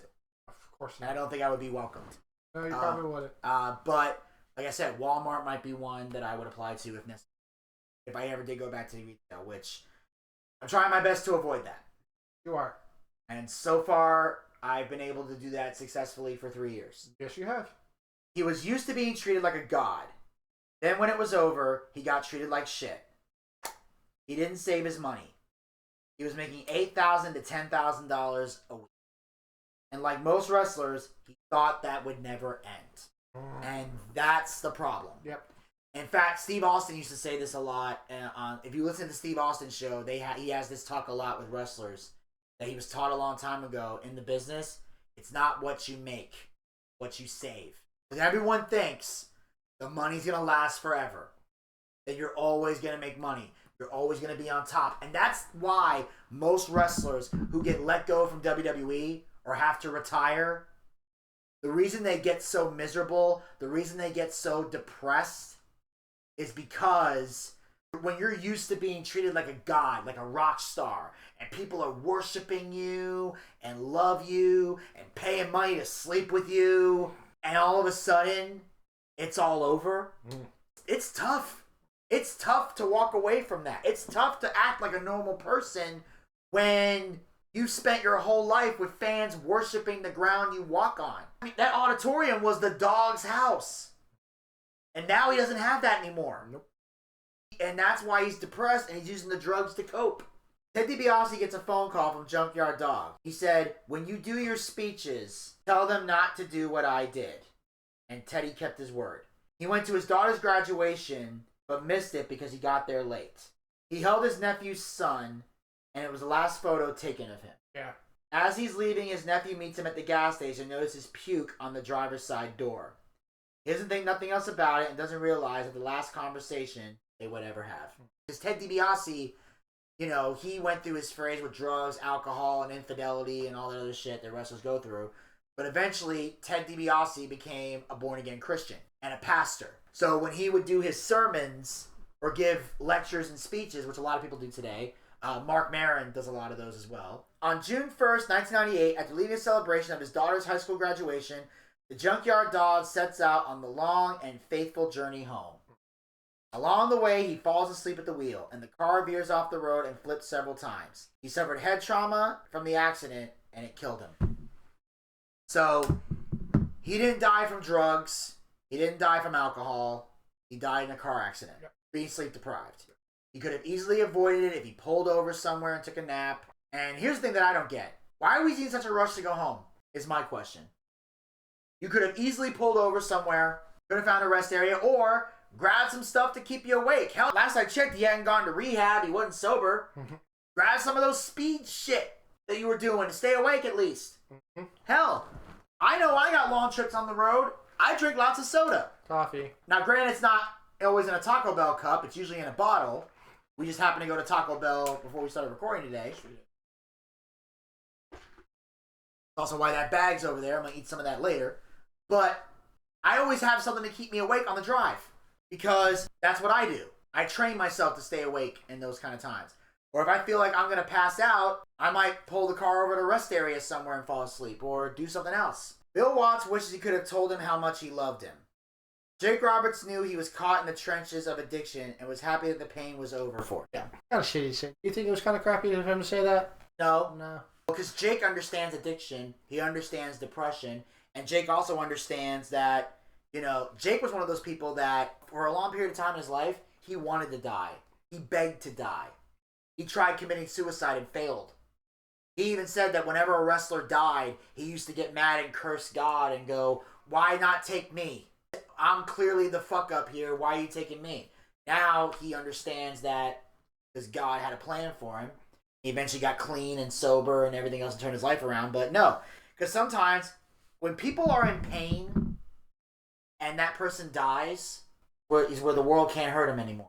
Of course not. And I don't think I would be welcomed. No, you probably wouldn't. But like I said, Walmart might be one that I would apply to if necessary. If I ever did go back to retail, which I'm trying my best to avoid that. You are. And so far, I've been able to do that successfully for 3 years. Yes, you have. He was used to being treated like a god. Then when it was over, he got treated like shit. He didn't save his money. He was making $8,000 to $10,000 a week. And like most wrestlers, he thought that would never end. And that's the problem. Yep. In fact, Steve Austin used to say this a lot. If you listen to Steve Austin's show, he has this talk a lot with wrestlers that he was taught a long time ago in the business. It's not what you make, what you save. Because everyone thinks the money's going to last forever. That you're always going to make money. You're always going to be on top. And that's why most wrestlers who get let go from WWE or have to retire, the reason they get so miserable, the reason they get so depressed is because when you're used to being treated like a god, like a rock star, and people are worshiping you and love you and paying money to sleep with you, and all of a sudden, it's all over, it's tough. It's tough to walk away from that. It's tough to act like a normal person when you spent your whole life with fans worshiping the ground you walk on. I mean, that auditorium was the dog's house. And now he doesn't have that anymore. Nope. And that's why he's depressed and he's using the drugs to cope. Ted DiBiase gets a phone call from Junkyard Dog. He said, when you do your speeches, tell them not to do what I did. And Teddy kept his word. He went to his daughter's graduation, but missed it because he got there late. He held his nephew's son, and it was the last photo taken of him. Yeah. As he's leaving, his nephew meets him at the gas station and notices puke on the driver's side door. He doesn't think nothing else about it and doesn't realize that the last conversation they would ever have. Because Ted DiBiase, he went through his phase with drugs, alcohol, and infidelity and all that other shit that wrestlers go through. But eventually, Ted DiBiase became a born-again Christian and a pastor. So when he would do his sermons or give lectures and speeches, which a lot of people do today, Mark Maron does a lot of those as well. On June 1st, 1998, after leaving a celebration of his daughter's high school graduation, the Junkyard Dog sets out on the long and faithful journey home. Along the way, he falls asleep at the wheel, and the car veers off the road and flips several times. He suffered head trauma from the accident, and it killed him. So, He didn't die from drugs. He didn't die from alcohol. He died in a car accident, being sleep deprived. He could have easily avoided it if he pulled over somewhere and took a nap. And here's the thing that I don't get. Why are we in such a rush to go home, is my question. You could have easily pulled over somewhere, could have found a rest area, or grabbed some stuff to keep you awake. Hell, last I checked, he hadn't gone to rehab. He wasn't sober. Grab some of those speed shit that you were doing to stay awake at least. Hell, I know I got long trips on the road. I drink lots of soda. Coffee. Now, granted, it's not always in a Taco Bell cup. It's usually in a bottle. We just happened to go to Taco Bell before we started recording today. That's also why that bag's over there. I'm going to eat some of that later. But I always have something to keep me awake on the drive because that's what I do. I train myself to stay awake in those kind of times. Or if I feel like I'm going to pass out, I might pull the car over to a rest area somewhere and fall asleep or do something else. Bill Watts wishes he could have told him how much he loved him. Jake Roberts knew he was caught in the trenches of addiction and was happy that the pain was over for him. Kind of shitty to say. You think it was kind of crappy of him to say that? No. Because Jake understands addiction. He understands depression. And Jake also understands that, Jake was one of those people that for a long period of time in his life, he wanted to die. He begged to die. He tried committing suicide and failed. He even said that whenever a wrestler died, he used to get mad and curse God and go, "Why not take me? I'm clearly the fuck up here. Why are you taking me?" Now he understands that because God had a plan for him. He eventually got clean and sober and everything else and turned his life around. But no, because sometimes when people are in pain and that person dies, is where the world can't hurt him anymore.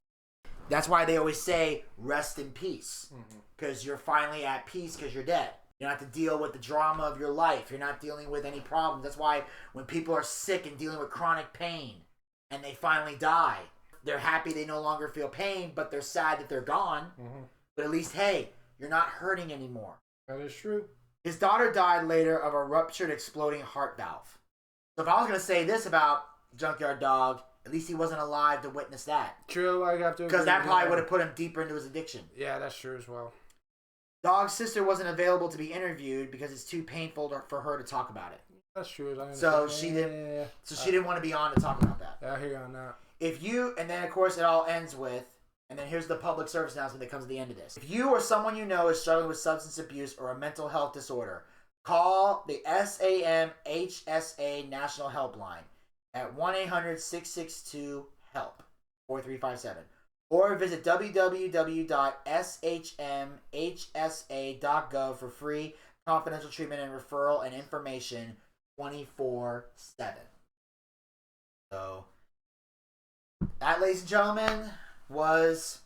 That's why they always say, rest in peace. Because you're finally at peace because you're dead. You don't have to deal with the drama of your life. You're not dealing with any problems. That's why when people are sick and dealing with chronic pain and they finally die, they're happy they no longer feel pain, but they're sad that they're gone. But at least, hey, you're not hurting anymore. That is true. His daughter died later of a ruptured exploding heart valve. So if I was going to say this about Junkyard Dog, at least he wasn't alive to witness that. True, I have to agree. Because that probably would have put him deeper into his addiction. Yeah, that's true as well. Dog's sister wasn't available to be interviewed because it's too painful for her to talk about it. That's true. So she didn't. So she didn't want to be on to talk about that. Yeah, I hear you on that. And then of course it all ends with, and then here's the public service announcement that comes at the end of this. If you or someone you know is struggling with substance abuse or a mental health disorder, call the SAMHSA National Helpline at 1-800-662-HELP 4357. Or visit www.shmhsa.gov for free confidential treatment and referral and information 24/7. So, that, ladies and gentlemen, was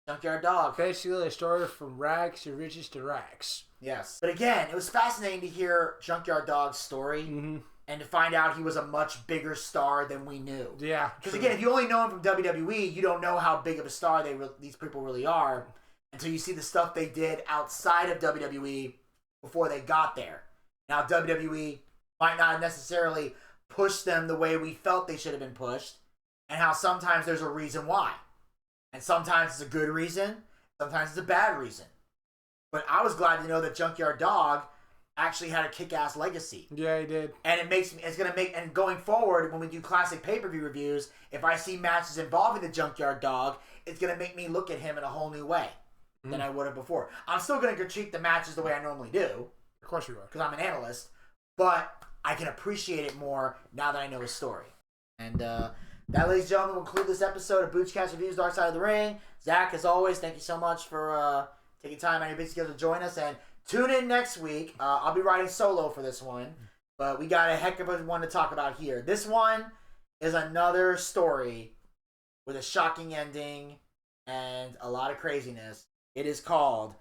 Junkyard Dog. Basically a story from rags to riches to rags. Yes. But again, it was fascinating to hear Junkyard Dog's story. And to find out he was a much bigger star than we knew. Yeah. Because again, if you only know him from WWE, you don't know how big of a star these people really are until you see the stuff they did outside of WWE before they got there. Now, WWE might not necessarily push them the way we felt they should have been pushed, and how sometimes there's a reason why. And sometimes it's a good reason, sometimes it's a bad reason. But I was glad to know that Junkyard Dog actually had a kick-ass legacy. Yeah, he did. And and going forward, when we do classic pay-per-view reviews, if I see matches involving the Junkyard Dog, it's going to make me look at him in a whole new way than I would have before. I'm still going to critique the matches the way I normally do. Of course you are. Because I'm an analyst. But I can appreciate it more now that I know his story. And that, ladies and gentlemen, will conclude this episode of Boochcast Reviews Darkside of the Ring. Zach, as always, thank you so much for taking time out of your busy schedule to join us. And tune in next week. I'll be riding solo for this one, but we got a heck of a one to talk about here. This one is another story with a shocking ending and a lot of craziness. It is called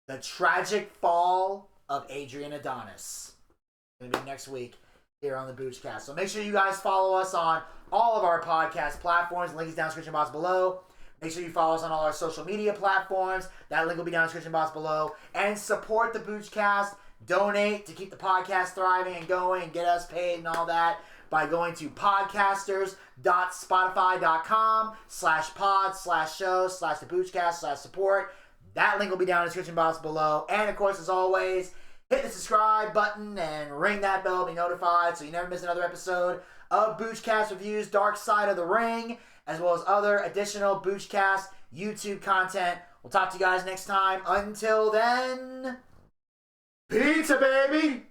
The Tragic Fall of Adrian Adonis. It's going to be next week here on the Boochcast. So make sure you guys follow us on all of our podcast platforms. The link is down in the description box below. Make sure you follow us on all our social media platforms. That link will be down in the description box below. And support the Boochcast. Donate to keep the podcast thriving and going and get us paid and all that by going to podcasters.spotify.com/pod/show/the Boochcast/support. That link will be down in the description box below. And of course, as always, hit the subscribe button and ring that bell to be notified so you never miss another episode of Boochcast Reviews Darkside of the Ring, as well as other additional Boochcast YouTube content. We'll talk to you guys next time. Until then, pizza, baby!